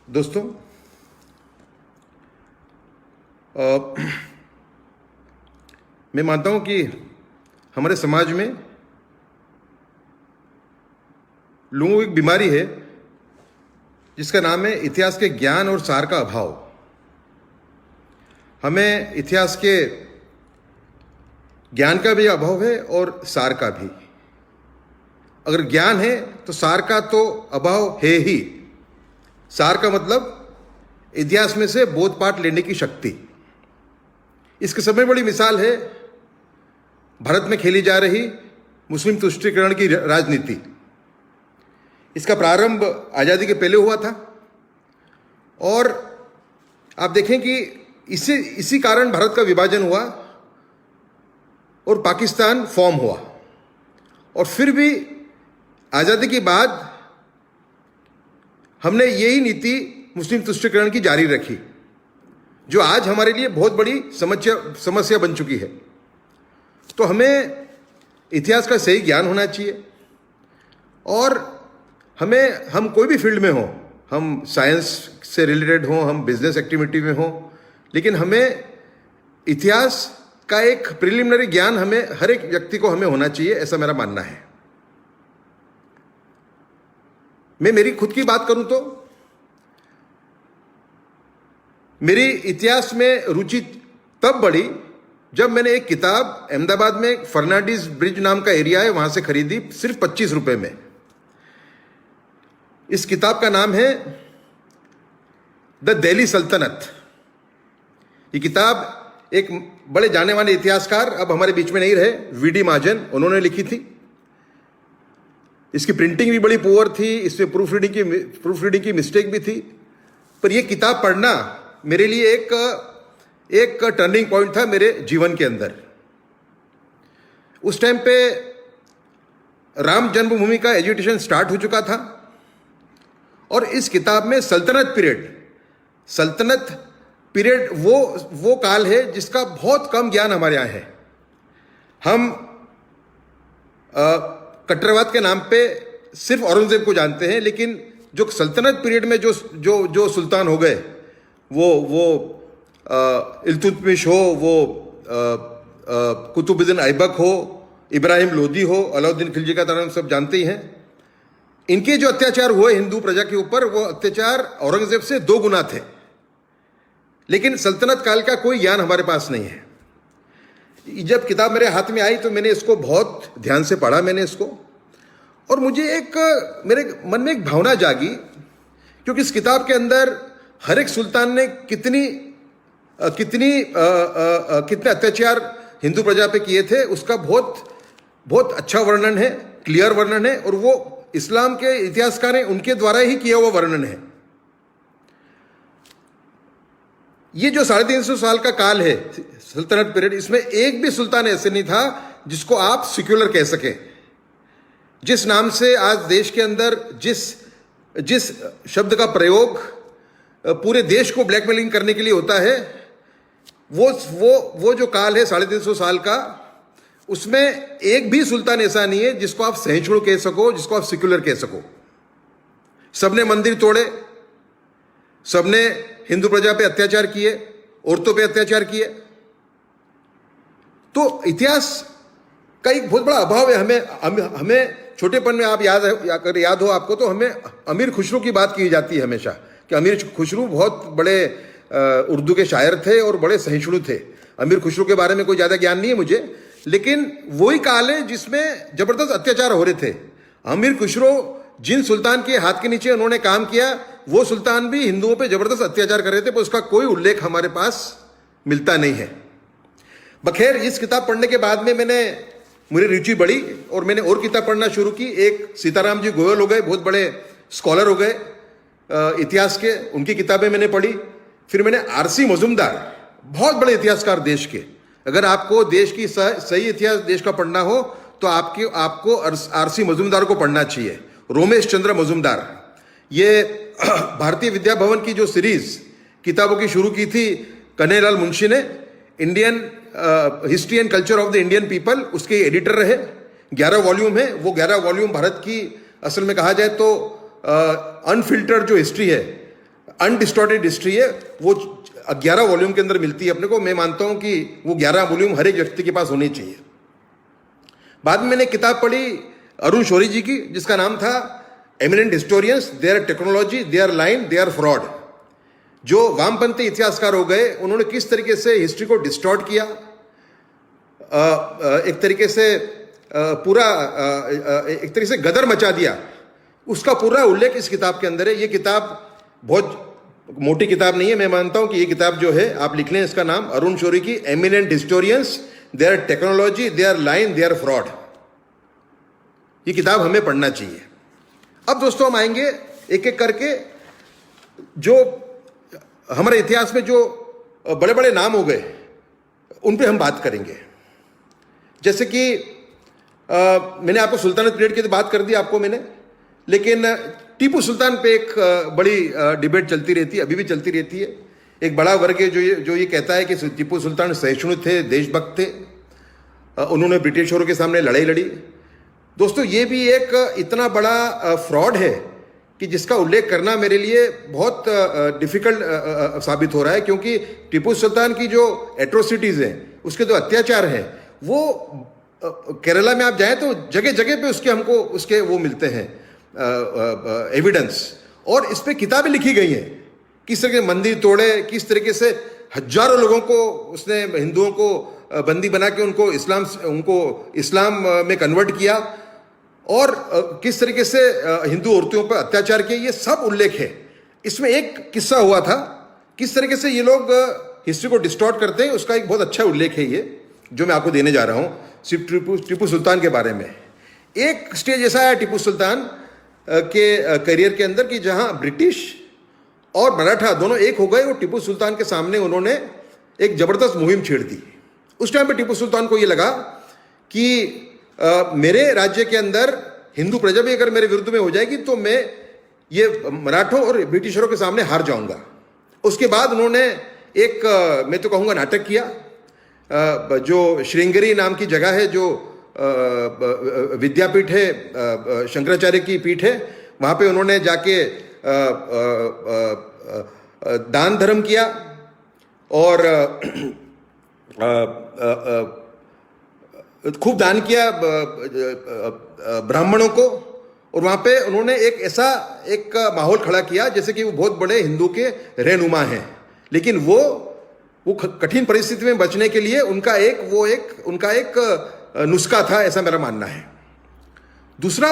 दोस्तों, मैं मानता हूं कि हमारे समाज में लोगों को एक बीमारी है जिसका नाम है इतिहास के ज्ञान और सार का अभाव। हमें इतिहास के ज्ञान का भी अभाव है और सार का भी। अगर ज्ञान है तो सार का तो अभाव है ही। सार का मतलब इतिहास में से बोध पाठ लेने की शक्ति। इसके सबसे बड़ी मिसाल है भारत में खेली जा रही मुस्लिम तुष्टीकरण की राजनीति। इसका प्रारंभ आज़ादी के पहले हुआ था और आप देखें कि इसी कारण भारत का विभाजन हुआ और पाकिस्तान फॉर्म हुआ। और फिर भी आज़ादी के बाद हमने यही नीति मुस्लिम तुष्टीकरण की जारी रखी, जो आज हमारे लिए बहुत बड़ी समस्या बन चुकी है। तो हमें इतिहास का सही ज्ञान होना चाहिए और हम कोई भी फील्ड में हो, हम साइंस से रिलेटेड हो, हम बिजनेस एक्टिविटी में हो, लेकिन हमें इतिहास का एक प्रिलिमिनरी ज्ञान हर एक व्यक्ति को होना चाहिए, ऐसा मेरा मानना है। मैं मेरी खुद की बात करूं तो मेरी इतिहास में रुचि तब बढ़ी जब मैंने एक किताब अहमदाबाद में फर्नांडीज ब्रिज नाम का एरिया है, वहां से खरीदी सिर्फ 25 रुपए में। इस किताब का नाम है द दिल्ली सल्तनत। ये किताब एक बड़े जाने माने इतिहासकार, अब हमारे बीच में नहीं रहे, वीडी महाजन, उन्होंने लिखी थी। इसकी प्रिंटिंग भी बड़ी पुअर थी, इसमें प्रूफ रीडिंग की मिस्टेक भी थी। पर यह किताब पढ़ना मेरे लिए एक टर्निंग पॉइंट था मेरे जीवन के अंदर। उस टाइम पे राम जन्मभूमि का एजुटेशन स्टार्ट हो चुका था और इस किताब में सल्तनत पीरियड वो काल है जिसका बहुत कम ज्ञान हमारे यहाँ है। हम कट्टरवाद के नाम पे सिर्फ औरंगजेब को जानते हैं, लेकिन जो सल्तनत पीरियड में जो सुल्तान हो गए, वो इल्तुतमिश हो, वो कुतुबुद्दीन ऐबक हो, इब्राहिम लोदी हो, अलाउद्दीन खिलजी का नाम सब जानते ही हैं। इनके जो अत्याचार हुए हिंदू प्रजा के ऊपर, वो अत्याचार औरंगजेब से 2 गुना थे। लेकिन सल्तनत काल का कोई ज्ञान हमारे पास नहीं है। जब किताब मेरे हाथ में आई तो मैंने इसको बहुत ध्यान से पढ़ा, मैंने इसको, और मुझे मेरे मन में एक भावना जागी, क्योंकि इस किताब के अंदर हर एक सुल्तान ने कितने अत्याचार हिंदू प्रजा पे किए थे, उसका बहुत अच्छा वर्णन है, क्लियर वर्णन है, और वो इस्लाम के इतिहासकार हैं, उनके द्वारा ही किया हुआ वर्णन है। ये जो 350 साल का काल है, सल्तनत पीरियड, इसमें एक भी सुल्तान ऐसे नहीं था जिसको आप सेक्युलर कह सके। जिस नाम से आज देश के अंदर जिस शब्द का प्रयोग पूरे देश को ब्लैकमेलिंग करने के लिए होता है, वो जो काल है 350 साल का, उसमें एक भी सुल्तान ऐसा नहीं है जिसको आप सहिष्णु कह सको, जिसको आप सेक्युलर कह सको। सबने मंदिर तोड़े, सबने हिंदू प्रजा पे अत्याचार किए, औरतों पे अत्याचार किए। तो इतिहास का एक बहुत बड़ा अभाव है। हमें छोटेपन में आप याद हो आपको, तो हमें अमीर खुसरो की बात की जाती है हमेशा, कि अमीर खुसरो बहुत बड़े उर्दू के शायर थे और बड़े सहिष्णु थे। अमीर खुसरो के बारे में कोई ज़्यादा ज्ञान नहीं है मुझे, लेकिन वही काल है जिसमें ज़बरदस्त अत्याचार हो रहे थे। अमीर खुसरो जिन सुल्तान के हाथ के नीचे उन्होंने काम किया, वो सुल्तान भी हिंदुओं पे ज़बरदस्त अत्याचार कर रहे थे, पर उसका कोई उल्लेख हमारे पास मिलता नहीं है। बखैर, इस किताब पढ़ने के बाद में मेरी रुचि बढ़ी और मैंने और किताब पढ़ना शुरू की। एक सीताराम जी गोयल हो गए, बहुत बड़े स्कॉलर हो गए इतिहास के, उनकी किताबें मैंने पढ़ी। फिर मैंने आरसी मजूमदार, बहुत बड़े इतिहासकार देश के, अगर आपको देश की सही इतिहास देश का पढ़ना हो तो आपको आरसी मजूमदार को पढ़ना चाहिए। रोमेश चंद्र मजूमदार, ये भारतीय विद्या भवन की जो सीरीज किताबों की शुरू की थी कन्हैयालाल मुंशी ने, Indian history and culture of the Indian people, उसके एडिटर रहे। 11 वॉल्यूम है, वो 11 वॉल्यूम भारत की असल में कहा जाए तो अनफिल्टर्ड जो हिस्ट्री है, अनडिस्टॉर्टेड हिस्ट्री है, वो 11 वॉल्यूम के अंदर मिलती है अपने को। मैं मानता हूं कि वो 11 वॉल्यूम हर एक व्यक्ति के पास होनी चाहिए। बाद में मैंने किताब पढ़ी अरुण शौरी जी की, जिसका नाम था eminent historians, their technology, their line, their fraud. जो वामपंथी इतिहासकार हो गए, उन्होंने किस तरीके से हिस्ट्री को डिस्टॉर्ट किया, एक तरीके से पूरा एक तरीके से गदर मचा दिया, उसका पूरा उल्लेख इस किताब के अंदर है। ये किताब बहुत मोटी किताब नहीं है। मैं मानता हूं कि ये किताब जो है, आप लिख लें इसका नाम, अरुण शौरी की eminent historians, their technology, their line, their fraud. ये किताब हमें पढ़ना चाहिए। अब दोस्तों हम आएंगे एक एक करके, जो हमारे इतिहास में जो बड़े बड़े नाम हो गए उन पे हम बात करेंगे। जैसे कि मैंने आपको सुल्तानत पीरियड की तो बात कर दी आपको मैंने, लेकिन टीपू सुल्तान पे एक बड़ी डिबेट चलती रहती है, अभी भी चलती रहती है। एक बड़ा वर्ग है जो ये कहता है कि टीपू सुल्तान सहिष्णु थे, देशभक्त थे, उन्होंने ब्रिटिशरों के सामने लड़ाई लड़ी। दोस्तों ये भी एक इतना बड़ा फ्रॉड है कि जिसका उल्लेख करना मेरे लिए बहुत डिफिकल्ट साबित हो रहा है, क्योंकि टीपू सुल्तान की जो एट्रोसिटीज़ हैं, उसके जो अत्याचार हैं, वो केरला में आप जाएं तो जगह जगह पे उसके वो मिलते हैं एविडेंस, और इस पे किताबें लिखी गई हैं। किस तरह के मंदिर तोड़े, किस तरीके से हजारों लोगों को उसने, हिंदुओं को बंदी बना के उनको इस्लाम में कन्वर्ट किया, और किस तरीके से हिंदू औरतों पर अत्याचार किए, ये सब उल्लेख है। इसमें एक किस्सा हुआ था, किस तरीके से ये लोग हिस्ट्री को डिस्टॉर्ट करते हैं, उसका एक बहुत अच्छा उल्लेख है ये, जो मैं आपको देने जा रहा हूँ सिर्फ टीपू सुल्तान के बारे में। एक स्टेज ऐसा आया टीपू सुल्तान के करियर के अंदर कि जहां ब्रिटिश और मराठा दोनों एक हो गए, और टीपू सुल्तान के सामने उन्होंने एक जबरदस्त मुहिम छेड़ दी। उस टाइम पे टीपू सुल्तान को ये लगा कि मेरे राज्य के अंदर हिंदू प्रजा भी अगर मेरे विरुद्ध में हो जाएगी तो मैं ये मराठों और ब्रिटिशरों के सामने हार जाऊंगा। उसके बाद उन्होंने एक मैं तो कहूँगा नाटक किया, जो श्रृंगेरी नाम की जगह है, जो विद्यापीठ है, शंकराचार्य की पीठ है, वहाँ पे उन्होंने जाके दान धर्म किया और खूब दान किया ब्राह्मणों को, और वहाँ पे उन्होंने एक माहौल खड़ा किया जैसे कि वो बहुत बड़े हिंदू के रहनुमा हैं। लेकिन वो कठिन परिस्थिति में बचने के लिए उनका एक नुस्खा था, ऐसा मेरा मानना है। दूसरा,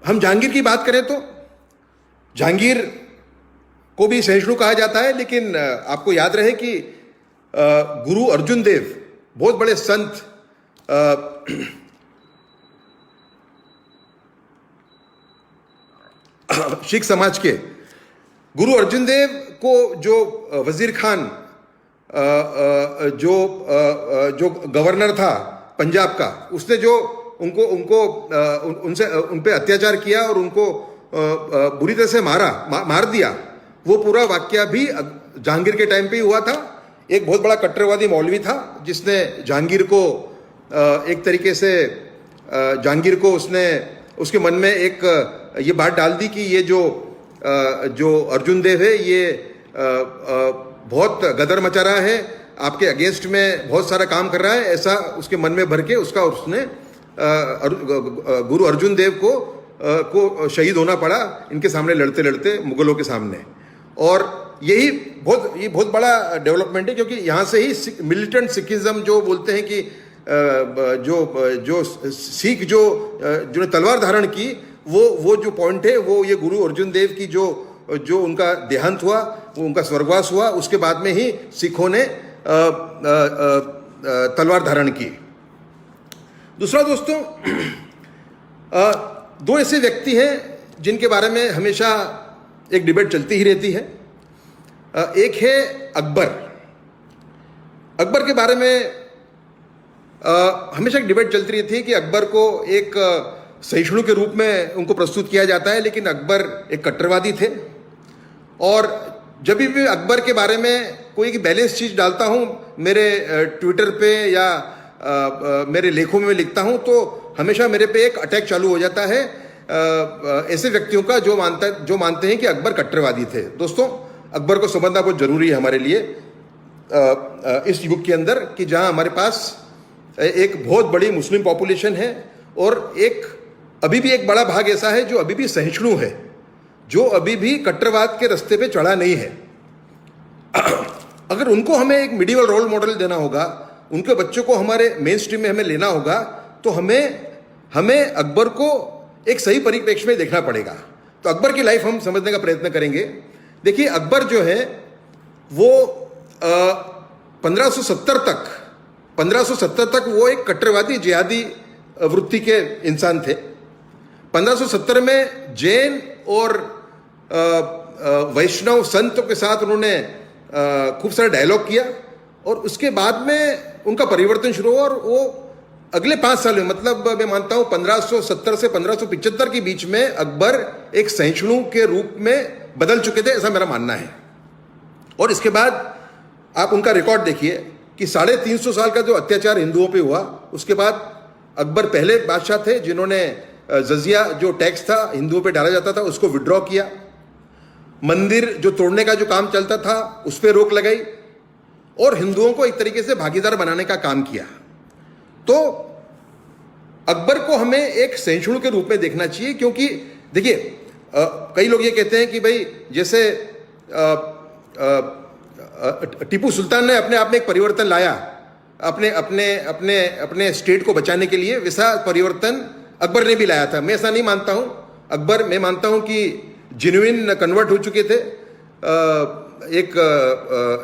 हम जहांगीर की बात करें तो जहांगीर को भी सहिष्णु कहा जाता है, लेकिन आपको याद रहे कि गुरु अर्जुन देव, बहुत बड़े संत, सिख समाज के गुरु अर्जुन देव को जो वजीर खान जो गवर्नर था पंजाब का, उसने जो उन पे अत्याचार किया और उनको बुरी तरह से मार दिया, वो पूरा वाकया भी जहांगीर के टाइम पे ही हुआ था। एक बहुत बड़ा कट्टरवादी मौलवी था जिसने जहांगीर को एक तरीके से उसने उसके मन में एक ये बात डाल दी कि ये जो अर्जुन देव है ये बहुत गदर मचा रहा है, आपके अगेंस्ट में बहुत सारा काम कर रहा है, ऐसा उसके मन में भर के उसने गुरु अर्जुन देव को शहीद होना पड़ा इनके सामने लड़ते लड़ते मुगलों के सामने। और ये बहुत बड़ा डेवलपमेंट है, क्योंकि यहाँ से ही मिलिटेंट सिखिज्म जो बोलते हैं कि जो सिख जो तलवार धारण की, वो जो पॉइंट है, वो ये गुरु अर्जुन देव की जो उनका देहांत हुआ, वो उनका स्वर्गवास हुआ, उसके बाद में ही सिखों ने तलवार धारण की। दूसरा दोस्तों, दो ऐसे व्यक्ति हैं जिनके बारे में हमेशा एक डिबेट चलती ही रहती है। एक है अकबर। अकबर के बारे में हमेशा एक डिबेट चलती रहती है कि अकबर को एक सहिष्णु के रूप में उनको प्रस्तुत किया जाता है, लेकिन अकबर एक कट्टरवादी थे। और जब भी अकबर के बारे में कोई बैलेंस चीज़ डालता हूँ मेरे ट्विटर पे या मेरे लेखों में लिखता हूँ, तो हमेशा मेरे पे एक अटैक चालू हो जाता है ऐसे व्यक्तियों का जो मानते हैं कि अकबर कट्टरवादी थे। दोस्तों, अकबर को समझना बहुत जरूरी है हमारे लिए इस युग के अंदर, कि जहां हमारे पास एक बहुत बड़ी मुस्लिम पॉपुलेशन है और अभी भी एक बड़ा भाग ऐसा है जो अभी भी सहिष्णु है, जो अभी भी कट्टरवाद के रास्ते पे चढ़ा नहीं है। अगर उनको हमें एक मिडिवल रोल मॉडल देना होगा, उनके बच्चों को हमारे मेन स्ट्रीम में हमें लेना होगा, तो हमें अकबर को एक सही परिप्रेक्ष्य में देखना पड़ेगा। तो अकबर की लाइफ हम समझने का प्रयत्न करेंगे। देखिए, अकबर जो है वो 1570 तक वो एक कट्टरवादी जिहादी वृत्ति के इंसान थे। 1570 में जैन और वैष्णव संतों के साथ उन्होंने खूब सारा डायलॉग किया और उसके बाद में उनका परिवर्तन शुरू हुआ और वो अगले 5 साल में, मतलब मैं मानता हूं 1570 से 1575 के बीच में अकबर एक सहिष्णु के रूप में बदल चुके थे, ऐसा मेरा मानना है। और इसके बाद आप उनका रिकॉर्ड देखिए कि 350 साल का जो अत्याचार हिंदुओं पे हुआ, उसके बाद अकबर पहले बादशाह थे जिन्होंने जजिया जो टैक्स था हिंदुओं पे डाला जाता था उसको विड्रॉ किया, मंदिर जो तोड़ने का जो काम चलता था उस पर रोक लगाई और हिंदुओं को एक तरीके से भागीदार बनाने का काम किया। तो अकबर को हमें एक सहिष्णु के रूप में देखना चाहिए, क्योंकि देखिए कई लोग ये कहते हैं कि भाई जैसे टीपू सुल्तान ने अपने आप में एक परिवर्तन लाया अपने स्टेट को बचाने के लिए, वैसा परिवर्तन अकबर ने भी लाया था। मैं ऐसा नहीं मानता हूं। अकबर, मैं मानता हूं कि जेन्युइन कन्वर्ट हो चुके थे एक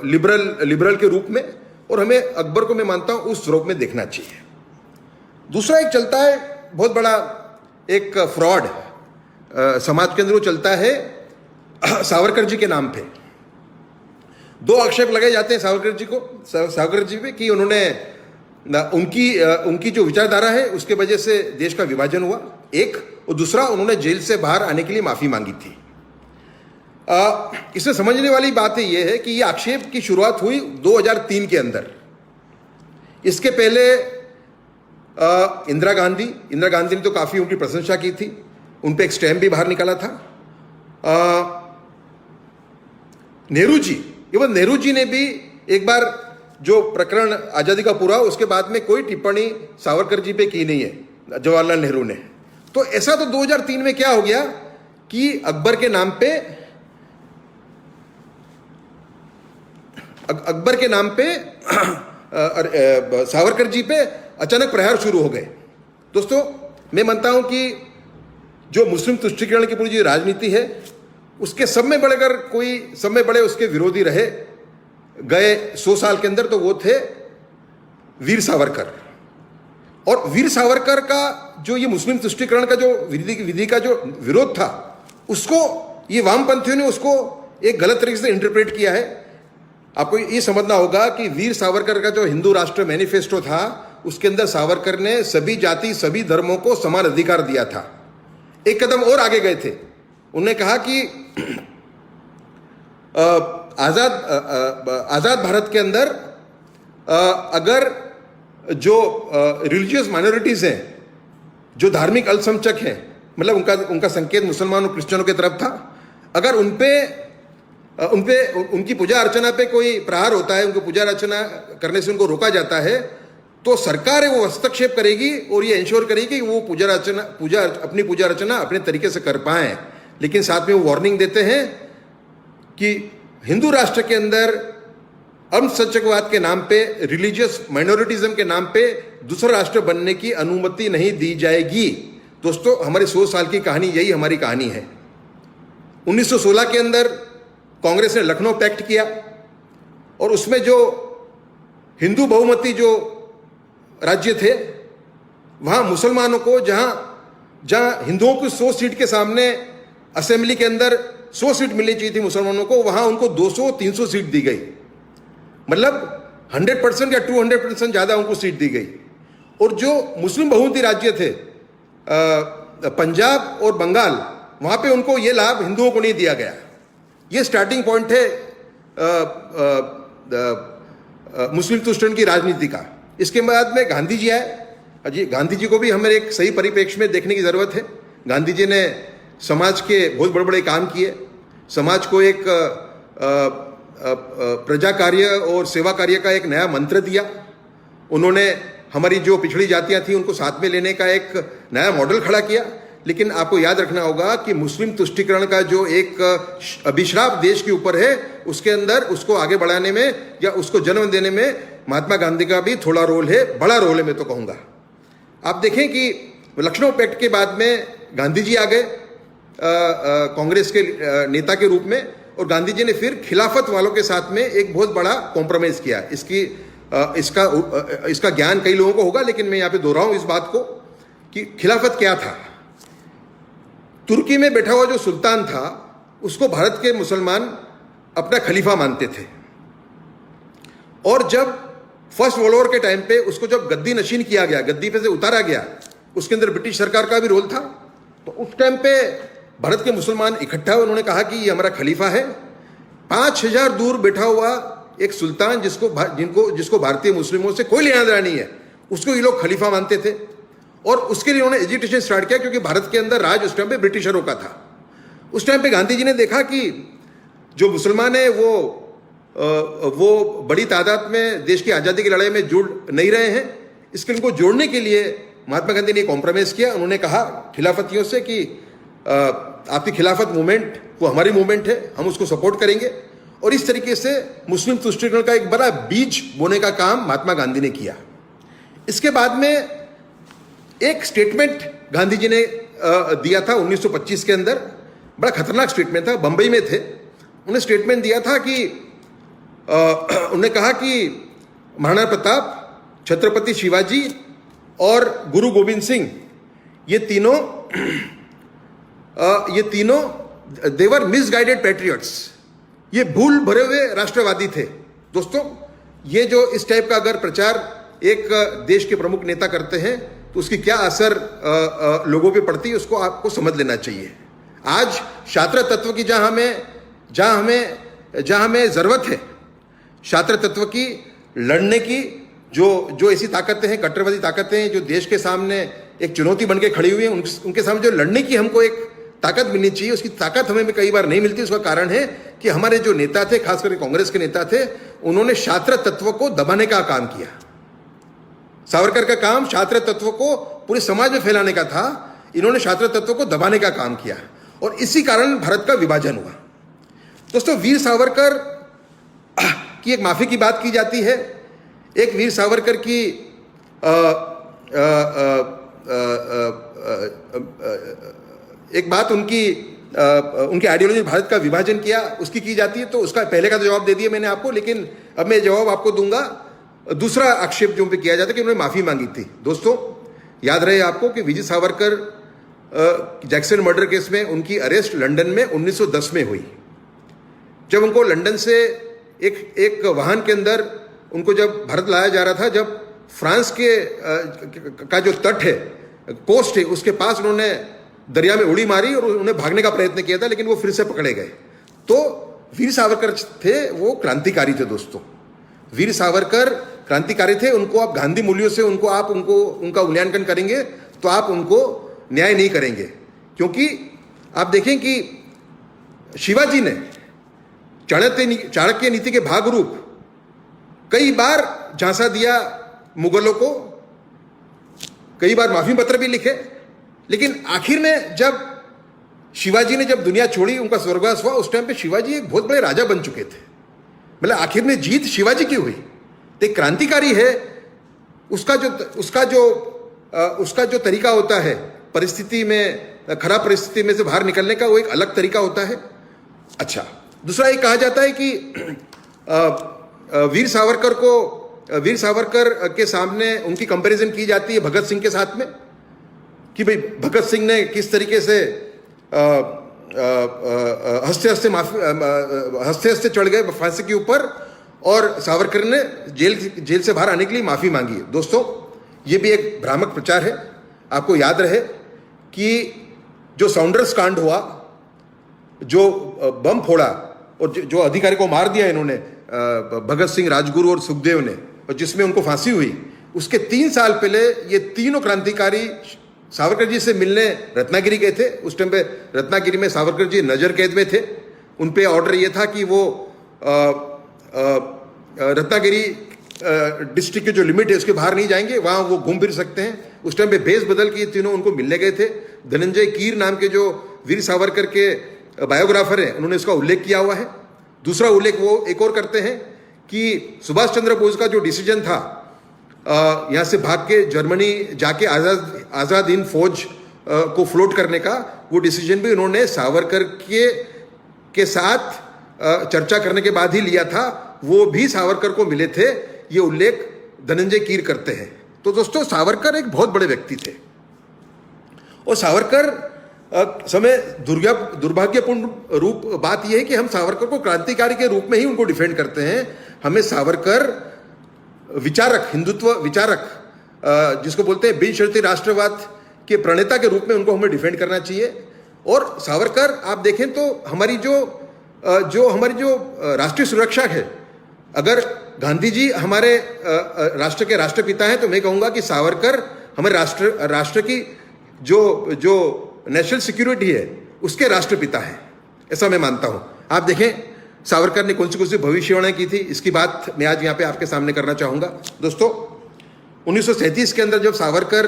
लिबरल के रूप में, और हमें अकबर को मैं मानता हूं उस रूप में देखना चाहिए। दूसरा एक चलता है बहुत बड़ा एक फ्रॉड समाज के अंदर, वो चलता है सावरकर जी के नाम पे। 2 आक्षेप लगाए जाते हैं सावरकर जी पे कि उन्होंने उनकी जो विचारधारा है उसके वजह से देश का विभाजन हुआ, एक, और दूसरा उन्होंने जेल से बाहर आने के लिए माफी मांगी थी। इससे समझने वाली बात यह है कि ये आक्षेप की शुरुआत हुई 2003 के अंदर। इसके पहले इंदिरा गांधी ने तो काफी उनकी प्रशंसा की थी, उन पे एक स्टैम्प भी बाहर निकाला था। नेहरू जी ने भी एक बार जो प्रकरण आजादी का पूरा, उसके बाद में कोई टिप्पणी सावरकर जी पे की नहीं है जवाहरलाल नेहरू ने। तो ऐसा तो 2003 में क्या हो गया कि अकबर के नाम पे सावरकर जी पे अचानक प्रहार शुरू हो गए। दोस्तों, मैं मानता हूं कि जो मुस्लिम तुष्टीकरण की पूरी जो राजनीति है उसके सब में बड़े उसके विरोधी रहे गए 100 साल के अंदर, तो वो थे वीर सावरकर। और वीर सावरकर का जो ये मुस्लिम तुष्टीकरण का जो विधि का जो विरोध था, उसको ये वामपंथियों ने उसको एक गलत तरीके से इंटरप्रेट किया है। आपको ये समझना होगा कि वीर सावरकर का जो हिंदू राष्ट्र मैनिफेस्टो था, उसके अंदर सावरकर ने सभी जाति सभी धर्मों को समान अधिकार दिया था। एक कदम और आगे गए थे, उन्होंने कहा कि आजाद भारत के अंदर अगर जो रिलीजियस माइनॉरिटीज हैं, जो धार्मिक अल्पसंख्यक हैं, मतलब उनका संकेत मुसलमानों और क्रिश्चियनों की तरफ था, अगर उनकी पूजा अर्चना पे कोई प्रहार होता है, उनको पूजा अर्चना करने से उनको रोका जाता है, तो सरकार है वो हस्तक्षेप करेगी और ये इंश्योर करेगी कि वो अपनी पूजा अर्चना अपने तरीके से कर पाएं। लेकिन साथ में वो वार्निंग देते हैं कि हिंदू राष्ट्र के अंदर अल्पसंख्यकवाद के नाम पे, रिलीजियस माइनॉरिटिज्म के नाम पे दूसरा राष्ट्र बनने की अनुमति नहीं दी जाएगी। दोस्तों, हमारी 100 साल की कहानी यही हमारी कहानी है। 1916 के अंदर कांग्रेस ने लखनऊ पैक्ट किया और उसमें जो हिंदू बहुमती जो राज्य थे, वहां मुसलमानों को जहां हिंदुओं को 100 सीट के सामने असेंबली के अंदर 100 सीट मिलनी चाहिए थी मुसलमानों को, वहां उनको 200-300 सीट दी गई। मतलब 100% या 200% ज्यादा उनको सीट दी गई। और जो मुस्लिम बहुमती राज्य थे पंजाब और बंगाल, वहां पे उनको ये लाभ हिंदुओं को नहीं दिया गया। ये स्टार्टिंग पॉइंट है मुस्लिम तुष्टीकरण की राजनीति का। इसके बाद में गांधी जी आए। गांधी जी को भी हमें एक सही परिप्रेक्ष्य में देखने की जरूरत है। गांधी जी ने समाज के बहुत बड़े बड़े काम किए, समाज को एक प्रजा कार्य और सेवा कार्य का एक नया मंत्र दिया। उन्होंने हमारी जो पिछड़ी जातियां थी उनको साथ में लेने का एक नया मॉडल खड़ा किया। लेकिन आपको याद रखना होगा कि मुस्लिम तुष्टीकरण का जो एक अभिश्राप देश के ऊपर है, उसके अंदर उसको आगे बढ़ाने में या उसको जन्म देने में महात्मा गांधी का भी थोड़ा रोल है, बड़ा रोल है मैं तो कहूँगा। आप देखें कि लखनऊ पैक्ट के बाद में गांधी जी आ गए कांग्रेस के नेता के रूप में, और गांधी जी ने फिर खिलाफत वालों के साथ में एक बहुत बड़ा कॉम्प्रोमाइज़ किया। इसका ज्ञान कई लोगों को होगा, लेकिन मैं यहाँ पे दोहराऊं इस बात को कि खिलाफत क्या था। तुर्की में बैठा हुआ जो सुल्तान था उसको भारत के मुसलमान अपना खलीफा मानते थे, और जब फर्स्ट वर्ल्ड वॉर के टाइम पे उसको जब गद्दी नशीन किया गया, गद्दी पे से उतारा गया, उसके अंदर ब्रिटिश सरकार का भी रोल था। तो उस टाइम पे भारत के मुसलमान इकट्ठा हुए, उन्होंने कहा कि ये हमारा खलीफा है। 5000 दूर बैठा हुआ एक सुल्तान जिसको भारतीय मुस्लिमों से कोई लेना देना नहीं है, उसको ये लोग खलीफा मानते थे। और उसके लिए उन्होंने एजिटेशन स्टार्ट किया, क्योंकि भारत के अंदर राज उस टाइम पे ब्रिटिशरों का था। उस टाइम पे गांधी जी ने देखा कि जो मुसलमान है वो बड़ी तादाद में देश की आज़ादी की लड़ाई में जुड़ नहीं रहे हैं। इसके उनको जोड़ने के लिए महात्मा गांधी ने कॉम्प्रोमाइज़ किया। उन्होंने कहा खिलाफतियों से कि आपकी खिलाफत मूवमेंट वो हमारी मूवमेंट है, हम उसको सपोर्ट करेंगे। और इस तरीके से मुस्लिम तुष्टीकरण का एक बड़ा बीज बोने का काम महात्मा गांधी ने किया। इसके बाद में एक स्टेटमेंट गांधी जी ने दिया था 1925 के अंदर, बड़ा खतरनाक स्टेटमेंट था, बंबई में थे। उन्हें स्टेटमेंट दिया था कि उन्होंने कहा कि महाराणा प्रताप, छत्रपति शिवाजी और गुरु गोविंद सिंह ये तीनों देवर मिसगाइडेड पैट्रियट्स, ये भूल भरे हुए राष्ट्रवादी थे। दोस्तों, ये जो इस टाइप का अगर प्रचार एक देश के प्रमुख नेता करते हैं तो उसकी क्या असर लोगों पे पड़ती है, उसको आपको समझ लेना चाहिए। आज छात्र तत्व की जहां हमें जरूरत है, छात्र तत्व की लड़ने की जो ऐसी ताकतें हैं, कट्टरवादी ताकतें हैं जो देश के सामने एक चुनौती बन के खड़ी हुई हैं, उनके सामने जो लड़ने की हमको एक ताकत मिलनी चाहिए, उसकी ताकत हमें कई बार नहीं मिलती। उसका कारण है कि हमारे जो नेता थे, खास करके कांग्रेस के नेता थे, उन्होंने छात्र तत्व को दबाने का काम किया। सावरकर का काम छात्र तत्व को पूरे समाज में फैलाने का था, इन्होंने छात्र तत्व को दबाने का काम किया, और इसी कारण भारत का विभाजन हुआ। दोस्तों, वीर सावरकर की एक माफी की बात की जाती है। एक वीर सावरकर की एक बात उनकी आइडियोलॉजी भारत का विभाजन किया उसकी की जाती है। तो उसका पहले का जवाब दे दिया मैंने आपको, लेकिन अब मैं जवाब आपको दूंगा। दूसरा आक्षेप जो पे किया जाता है कि उन्होंने माफी मांगी थी। दोस्तों, याद रहे आपको कि विजय सावरकर जैक्सन मर्डर केस में उनकी अरेस्ट लंदन में 1910 में हुई। जब उनको लंदन से एक वाहन के अंदर उनको जब भारत लाया जा रहा था, जब फ्रांस का जो तट है, कोस्ट है, उसके पास उन्होंने दरिया में उड़ी मारी और उन्हें भागने का प्रयत्न किया था, लेकिन वो फिर से पकड़े गए। तो वीर सावरकर थे, वो क्रांतिकारी थे। दोस्तों, वीर सावरकर क्रांतिकारी थे। उनको आप गांधी मूल्यों से उनका मूल्यांकन करेंगे तो आप उनको न्याय नहीं करेंगे, क्योंकि आप देखें कि शिवाजी ने चाणक्य नीति के भाग रूप कई बार झांसा दिया मुगलों को, कई बार माफी पत्र भी लिखे, लेकिन आखिर में जब शिवाजी ने जब दुनिया छोड़ी, उनका स्वर्गवास हुआ, उस टाइम पे शिवाजी एक बहुत बड़े राजा बन चुके थे। मतलब आखिर में जीत शिवाजी की हुई। तो एक क्रांतिकारी है, उसका जो तरीका होता है परिस्थिति में, खराब परिस्थिति में से बाहर निकलने का, वो एक अलग तरीका होता है। अच्छा, दूसरा ये कहा जाता है कि वीर सावरकर के सामने उनकी कंपैरिजन की जाती है भगत सिंह के साथ में, कि भाई भगत सिंह ने किस तरीके से हंसते हंसते चढ़ गए फांसी के ऊपर, और सावरकर ने जेल से बाहर आने के लिए माफी मांगी है। दोस्तों, ये भी एक भ्रामक प्रचार है। आपको याद रहे कि जो साउंडर्स कांड हुआ, जो बम फोड़ा और जो अधिकारी को मार दिया इन्होंने, भगत सिंह, राजगुरु और सुखदेव ने, और जिसमें उनको फांसी हुई, उसके 3 साल पहले ये तीनों क्रांतिकारी सावरकर जी से मिलने रत्नागिरी गए थे। उस टाइम पे रत्नागिरी में सावरकर जी नजर कैद में थे। उन पे ऑर्डर ये था कि वो रत्नागिरी डिस्ट्रिक्ट के जो लिमिट है उसके बाहर नहीं जाएंगे, वहाँ वो घूम फिर सकते हैं। उस टाइम पे भेष बदल के तीनों उनको मिलने गए थे। धनंजय कीर नाम के जो वीर सावरकर के बायोग्राफर हैं, उन्होंने उसका उल्लेख किया हुआ है। दूसरा उल्लेख वो एक और करते हैं कि सुभाष चंद्र बोस का जो डिसीजन था यहाँ से भाग के जर्मनी जाके आज़ाद हिंद फौज को फ्लोट करने का, वो डिसीजन भी उन्होंने सावरकर के साथ चर्चा करने के बाद ही लिया था। वो भी सावरकर को मिले थे, ये उल्लेख धनंजय कीर करते हैं। तो दोस्तों, सावरकर एक बहुत बड़े व्यक्ति थे और सावरकर समय दुर्भाग्यपूर्ण रूप बात यह है कि हम सावरकर को क्रांतिकारी के रूप में ही उनको डिफेंड करते हैं। हमें सावरकर विचारक, हिंदुत्व विचारक, जिसको बोलते हैं बिनशर्ती राष्ट्रवाद के प्रणेता के रूप में उनको हमें डिफेंड करना चाहिए। और सावरकर आप देखें तो हमारी जो राष्ट्रीय सुरक्षा है, अगर गांधी जी हमारे राष्ट्र के राष्ट्रपिता हैं तो मैं कहूँगा कि सावरकर हमारे राष्ट्र की जो नेशनल सिक्योरिटी है उसके राष्ट्रपिता हैं, ऐसा मैं मानता हूँ। आप देखें सावरकर ने कौन सी भविष्यवाणी की थी, इसकी बात मैं आज यहाँ पे आपके सामने करना चाहूँगा। दोस्तों, 1937 के अंदर जब सावरकर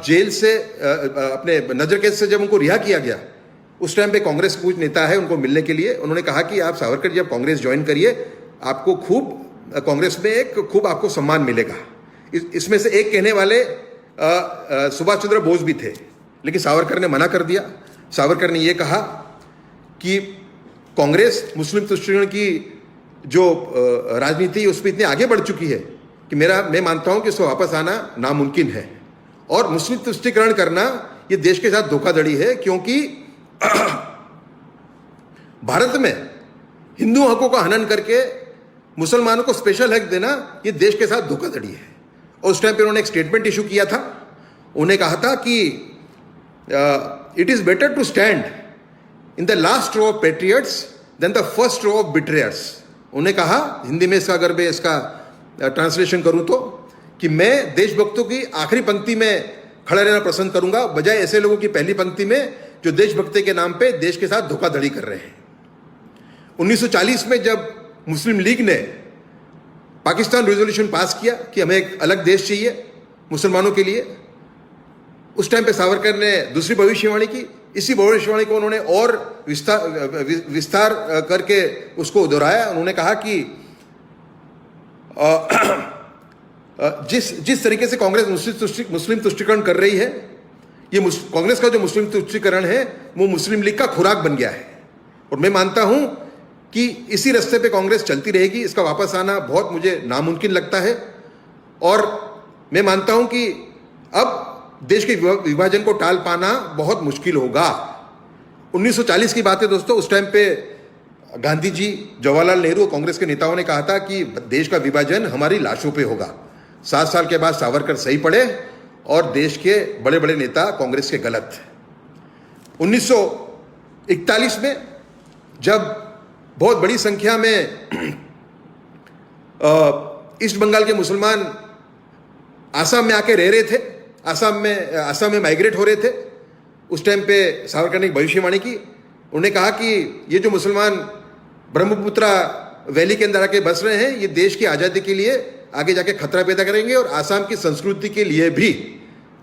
जेल से अपने नजर कैद से जब उनको रिहा किया गया, उस टाइम पे कांग्रेस के कुछ नेता है उनको मिलने के लिए उन्होंने कहा कि आप सावरकर जब कांग्रेस ज्वाइन करिए, आपको कांग्रेस में खूब आपको सम्मान मिलेगा। इसमें से एक कहने वाले सुभाष चंद्र बोस भी थे, लेकिन सावरकर ने मना कर दिया। सावरकर ने यह कहा कि कांग्रेस मुस्लिम तुष्टीकरण की जो राजनीति उस पर इतनी आगे बढ़ चुकी है कि मैं मानता हूं कि उसको वापस आना नामुमकिन है। और मुस्लिम तुष्टीकरण करना यह देश के साथ धोखाधड़ी है, क्योंकि भारत में हिंदू हकों का हनन करके मुसलमानों को स्पेशल हक देना यह देश के साथ धोखाधड़ी है। और उस टाइम पे उन्होंने एक स्टेटमेंट इशू किया था। उन्हें कहा था कि it is better to stand in the last row of patriots than the first row of betrayers. उन्हें कहा, हिंदी में अगर मैं इसका ट्रांसलेशन करूं तो, कि मैं देशभक्तों की आखिरी पंक्ति में खड़ा रहना पसंद करूंगा, बजाय ऐसे लोगों की पहली पंक्ति में जो देशभक्ति के नाम पे देश के साथ धोखाधड़ी कर रहे हैं। 1940 में जब मुस्लिम लीग ने पाकिस्तान रेजोल्यूशन पास किया कि हमें एक अलग देश चाहिए मुसलमानों के लिए, उस टाइम पे सावरकर ने दूसरी भविष्यवाणी की। इसी भविष्यवाणी को उन्होंने और विस्तार करके उसको दोहराया। उन्होंने कहा कि जिस तरीके से कांग्रेस मुस्लिम तुष्टीकरण कर रही है, ये कांग्रेस का जो मुस्लिम तुष्टीकरण है वो मुस्लिम लीग का खुराक बन गया है। और मैं मानता हूं कि इसी रास्ते पे कांग्रेस चलती रहेगी। इसका वापस आना बहुत मुझे नामुमकिन लगता है। और मैं मानता हूं कि अब देश के विभाजन को टाल पाना बहुत मुश्किल होगा। 1940 की बात है दोस्तों। उस टाइम पे गांधी जी, जवाहरलाल नेहरू, कांग्रेस के नेताओं ने कहा था कि देश का विभाजन हमारी लाशों पे होगा। 7 साल के बाद सावरकर सही पड़े और देश के बड़े बड़े नेता कांग्रेस के गलत। 1941 में जब बहुत बड़ी संख्या में ईस्ट बंगाल के मुसलमान आसाम में आके रह रहे थे, आसाम में माइग्रेट हो रहे थे, उस टाइम पे सावरकर ने एक भविष्यवाणी की। उन्होंने कहा कि ये जो मुसलमान ब्रह्मपुत्रा वैली के अंदर आके बस रहे हैं, ये देश की आज़ादी के लिए आगे जाके खतरा पैदा करेंगे और आसाम की संस्कृति के लिए भी।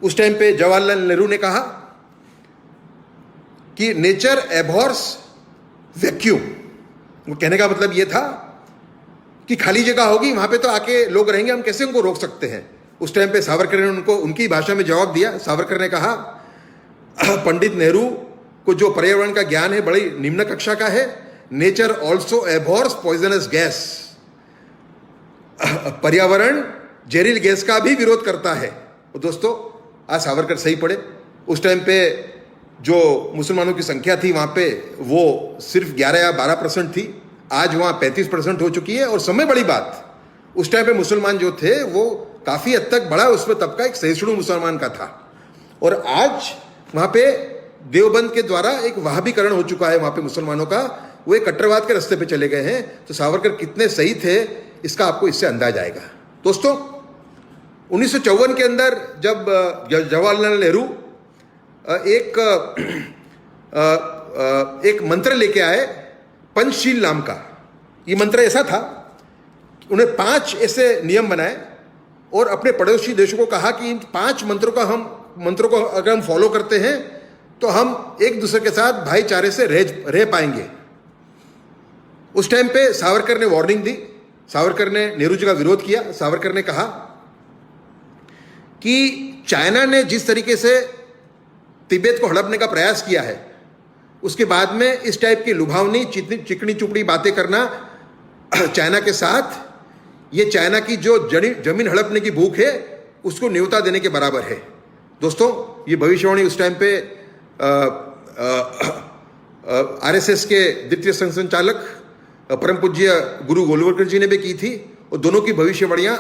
उस टाइम पे जवाहरलाल नेहरू ने कहा कि नेचर एबहॉर्स वैक्यूम। वो कहने का मतलब ये था कि खाली जगह होगी, वहां पे तो आके लोग रहेंगे, हम कैसे उनको रोक सकते हैं। उस टाइम पे सावरकर ने उनको उनकी भाषा में जवाब दिया। सावरकर ने कहा, पंडित नेहरू को जो पर्यावरण का ज्ञान है बड़ी निम्न कक्षा का है। Nature also abhors poisonous gas. पर्यावरण जहरील गैस का भी विरोध करता है। और दोस्तों, आज सावरकर सही पड़े। उस टाइम पे जो मुसलमानों की संख्या थी वहाँ पे वो सिर्फ 11 या 12% थी, आज वहाँ 35% हो चुकी है। और समय बड़ी बात, उस टाइम पे मुसलमान जो थे वो काफ़ी हद तक बड़ा उसमें तबका एक सहिष्णु मुसलमान का था। और आज वहाँ पे देवबंद के द्वारा एक वहाबीकरण हो चुका है वहाँ पे मुसलमानों का, वो एक कट्टरवाद के रास्ते पे चले गए हैं। तो सावरकर कितने सही थे इसका आपको इससे अंदाज आएगा। दोस्तों, 1954 के अंदर जब जवाहरलाल नेहरू एक मंत्र लेके आए, पंचशील नाम का। ये मंत्र ऐसा था, उन्हें 5 ऐसे नियम बनाए और अपने पड़ोसी देशों को कहा कि इन 5 मंत्रों को अगर हम फॉलो करते हैं तो हम एक दूसरे के साथ भाईचारे से रह पाएंगे। उस टाइम पे सावरकर ने वार्निंग दी, सावरकर ने नेहरू जी का विरोध किया। सावरकर ने कहा कि चाइना ने जिस तरीके से तिब्बत को हड़पने का प्रयास किया है, उसके बाद में इस टाइप की लुभावनी चिकनी चुपड़ी बातें करना चाइना के साथ, ये चाइना की जो जमीन हड़पने की भूख है उसको न्योता देने के बराबर है। दोस्तों, ये भविष्यवाणी उस टाइम पे आरएसएस के द्वितीय संचालक परम पूज्य गुरु गोलवलकर जी ने भी की थी, और दोनों की भविष्यवाणियां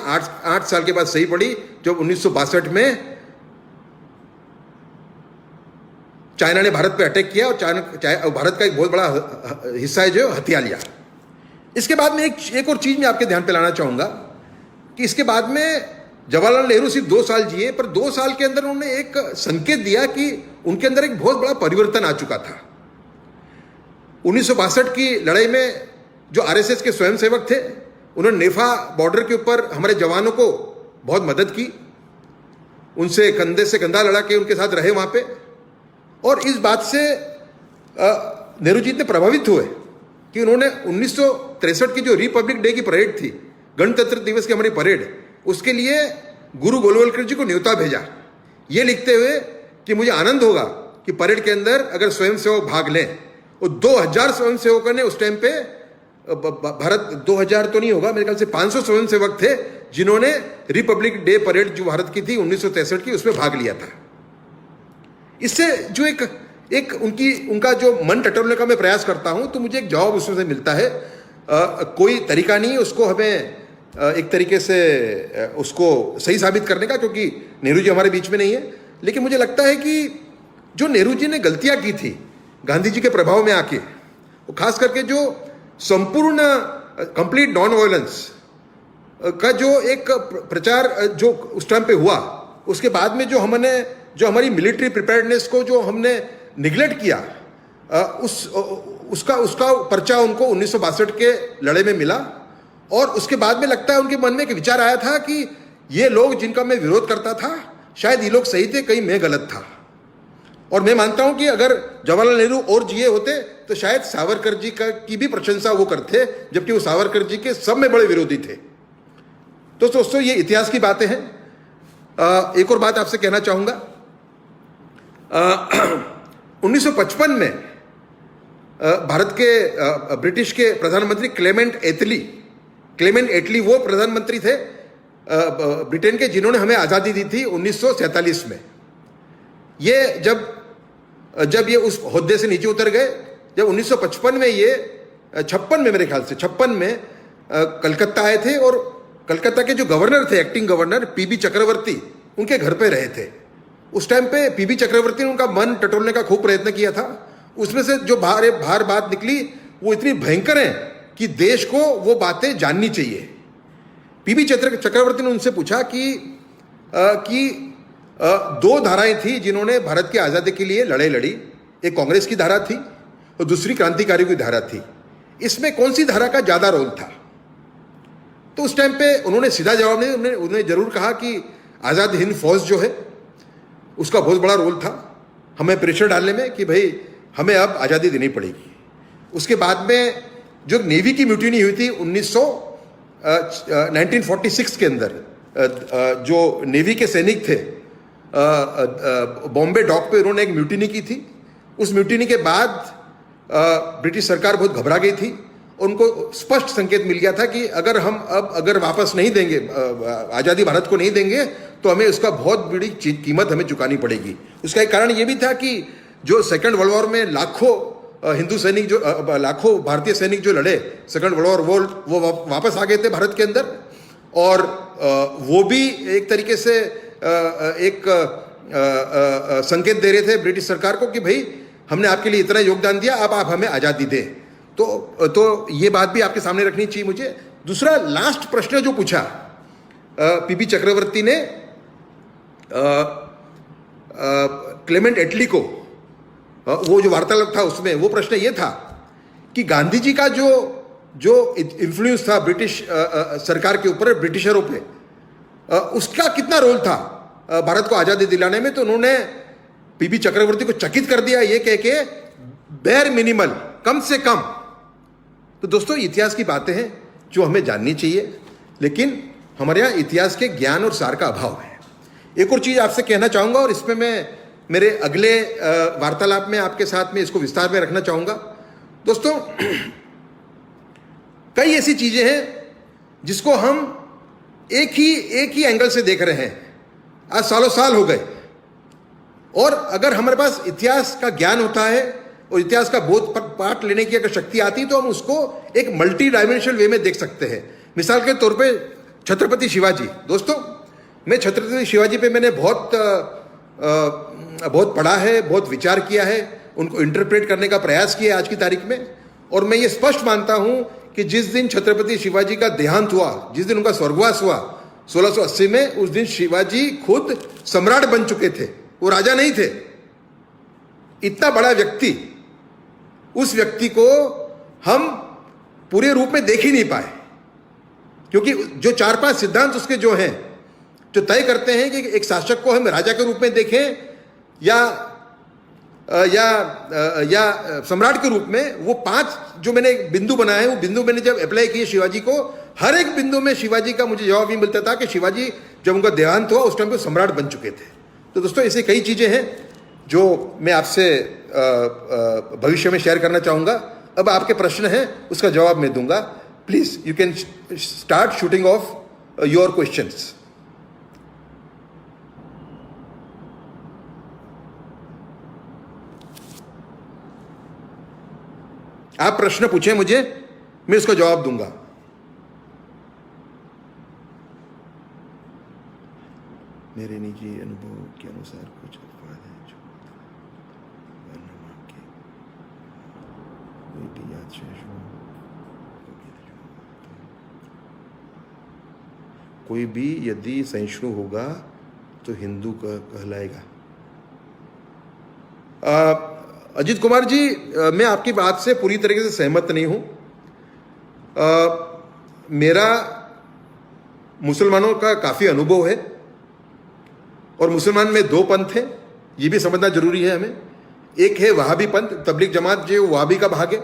8 साल के बाद सही पड़ी, जब 1962 में चाइना ने भारत पे अटैक किया और भारत का एक बहुत बड़ा हिस्सा है जो हथिया लिया। इसके बाद में एक और चीज मैं आपके ध्यान पे लाना चाहूंगा कि इसके बाद में जवाहरलाल नेहरू सिर्फ 2 साल जिए, पर 2 साल के अंदर उन्होंने एक संकेत दिया कि उनके अंदर एक बहुत बड़ा परिवर्तन आ चुका था। 1962 की लड़ाई में जो आरएसएस के स्वयंसेवक थे, उन्होंने नेफा बॉर्डर के ऊपर हमारे जवानों को बहुत मदद की, उनसे कंधे से कंधा लड़ा के उनके साथ रहे वहां पे। और इस बात से नेहरू जी इतने प्रभावित हुए कि उन्होंने 1963 की जो रिपब्लिक डे की परेड थी, गणतंत्र दिवस की हमारी परेड, उसके लिए गुरु गोलवलकर जी को न्योता भेजा, ये लिखते हुए कि मुझे आनंद होगा कि परेड के अंदर अगर स्वयंसेवक भाग लें। और 2000 स्वयंसेवकों ने उस टाइम पे भारत, 2000 तो नहीं होगा, मेरे ख्याल से 500 स्वयंसेवक थे जिन्होंने रिपब्लिक डे परेड जो भारत की थी 1963 की, उसमें भाग लिया था। इससे जो एक उनका जो मन टटोलने का मैं प्रयास करता हूं, तो मुझे एक जवाब उसमें से मिलता है। कोई तरीका नहीं उसको हमें एक तरीके से उसको सही साबित करने का, क्योंकि नेहरू जी हमारे बीच में नहीं है। लेकिन मुझे लगता है कि जो नेहरू जी ने गलतियां की थी गांधी जी के प्रभाव में आके, वो खास करके जो संपूर्ण कंप्लीट नॉन वायलेंस का जो एक प्रचार जो उस टाइम पे हुआ, उसके बाद में जो हमारी मिलिट्री प्रिपेयर्डनेस को जो हमने निगलेक्ट किया, उसका पर्चा उनको 1962 के लड़ाई में मिला। और उसके बाद में लगता है उनके मन में एक विचार आया था कि ये लोग जिनका मैं विरोध करता था, शायद ये लोग सही थे, कहीं मैं गलत था। और मैं मानता हूं कि अगर जवाहरलाल नेहरू और जिए होते तो शायद सावरकर जी की भी प्रशंसा वो करते, जबकि वो सावरकर जी के सब में बड़े विरोधी थे। तो दोस्तों, ये इतिहास की बातें हैं। एक और बात आपसे कहना चाहूंगा। 1955 में भारत के ब्रिटिश के प्रधानमंत्री क्लेमेंट एटली वो प्रधानमंत्री थे ब्रिटेन के, जिन्होंने हमें आज़ादी दी थी 1947 में। ये जब ये उस ओहदे से नीचे उतर गए, जब 1955 में ये 56 में, मेरे ख्याल से 56 में कलकत्ता आए थे, और कलकत्ता के जो गवर्नर थे, एक्टिंग गवर्नर पीबी चक्रवर्ती, उनके घर पे रहे थे। उस टाइम पे पीबी चक्रवर्ती ने उनका मन टटोलने का खूब प्रयत्न किया था। उसमें से जो बाहर बात निकली वो इतनी भयंकर है कि देश को वो बातें जाननी चाहिए। पीबी चक्रवर्ती ने उनसे पूछा कि 2 धाराएं थी जिन्होंने भारत की आज़ादी के लिए लड़ाई लड़ी, एक कांग्रेस की धारा थी और दूसरी क्रांतिकारियों की धारा थी। इसमें कौन सी धारा का ज़्यादा रोल था? तो उस टाइम पे उन्होंने सीधा जवाब नहीं, उन्होंने जरूर कहा कि आज़ाद हिंद फौज जो है उसका बहुत बड़ा रोल था हमें प्रेशर डालने में कि भाई हमें अब आज़ादी देनी पड़ेगी। उसके बाद में जो नेवी की म्यूटिनी हुई थी 1946 के अंदर, जो नेवी के सैनिक थे बॉम्बे डॉक पे, उन्होंने एक म्यूटिनी की थी। उस म्यूटिनी के बाद ब्रिटिश सरकार बहुत घबरा गई थी। उनको स्पष्ट संकेत मिल गया था कि अगर वापस नहीं देंगे, आज़ादी भारत को नहीं देंगे, तो हमें उसका बहुत बड़ी कीमत हमें चुकानी पड़ेगी। उसका एक कारण ये भी था कि जो सेकंड वर्ल्ड वॉर में लाखों भारतीय सैनिक जो लड़े सेकंड वर्ल्ड वॉर, वो वापस आ गए थे भारत के अंदर, और वो भी एक तरीके से एक संकेत दे रहे थे ब्रिटिश सरकार को कि भाई हमने आपके लिए इतना योगदान दिया, अब आप हमें आज़ादी दें। तो ये बात भी आपके सामने रखनी चाहिए मुझे। दूसरा लास्ट प्रश्न जो पूछा पीबी चक्रवर्ती ने क्लेमेंट एटली को वो जो वार्तालाप था उसमें वो प्रश्न ये था कि गांधी जी का जो इन्फ्लुएंस था ब्रिटिश सरकार के ऊपर, ब्रिटिशरों पे, उसका कितना रोल था भारत को आज़ादी दिलाने में। तो उन्होंने पीबी चक्रवर्ती को चकित कर दिया ये कह के बेर मिनिमल, कम से कम। तो दोस्तों इतिहास की बातें हैं जो हमें जाननी चाहिए, लेकिन हमारे यहाँ इतिहास के ज्ञान और सार का अभाव है। एक और चीज़ आपसे कहना चाहूँगा और इसमें मैं मेरे अगले वार्तालाप में आपके साथ में इसको विस्तार में रखना चाहूँगा। दोस्तों कई ऐसी चीज़ें हैं जिसको हम एक ही एंगल से देख रहे हैं, आज सालों साल हो गए। और अगर हमारे पास इतिहास का ज्ञान होता है और इतिहास का बोध पाठ लेने की अगर शक्ति आती है तो हम उसको एक मल्टी डायमेंशनल वे में देख सकते हैं। मिसाल के तौर पे छत्रपति शिवाजी। दोस्तों मैं छत्रपति शिवाजी पे मैंने बहुत पढ़ा है, बहुत विचार किया है, उनको इंटरप्रेट करने का प्रयास किया आज की तारीख में। और मैं ये स्पष्ट मानता हूं कि जिस दिन छत्रपति शिवाजी का देहांत हुआ, जिस दिन उनका स्वर्गवास हुआ 1680 में, उस दिन शिवाजी खुद सम्राट बन चुके थे, वो राजा नहीं थे। इतना बड़ा व्यक्ति, उस व्यक्ति को हम पूरे रूप में देख ही नहीं पाए, क्योंकि जो 4-5 सिद्धांत उसके जो हैं, जो तय करते हैं कि एक शासक को हम राजा के रूप में देखें या सम्राट के रूप में, वो 5 जो मैंने बिंदु बनाए हैं, वो बिंदु मैंने जब अप्लाई किए शिवाजी को, हर एक बिंदु में शिवाजी का मुझे जवाब ये मिलता था कि शिवाजी जब उनका देहांत हुआ उस टाइम पे सम्राट बन चुके थे। तो दोस्तों ऐसे कई चीज़ें हैं जो मैं आपसे भविष्य में शेयर करना चाहूँगा। अब आपके प्रश्न हैं उसका जवाब मैं दूंगा। Please you can start shooting of your questions. आप प्रश्न पूछें मुझे, मैं उसका जवाब दूंगा। मेरे निजी अनुभव के अनुसार कुछ अपवाद हैं जो कोई भी याद सहिष्णु, कोई भी यदि सहिष्णु होगा तो हिंदू कहलाएगा। अजीत कुमार जी, मैं आपकी बात से पूरी तरीके से सहमत नहीं हूं। मेरा मुसलमानों का काफ़ी अनुभव है और मुसलमान में 2 पंथ हैं, ये भी समझना जरूरी है हमें। एक है वहाबी पंथ, तबलीग जमात जो वहाबी का भाग है।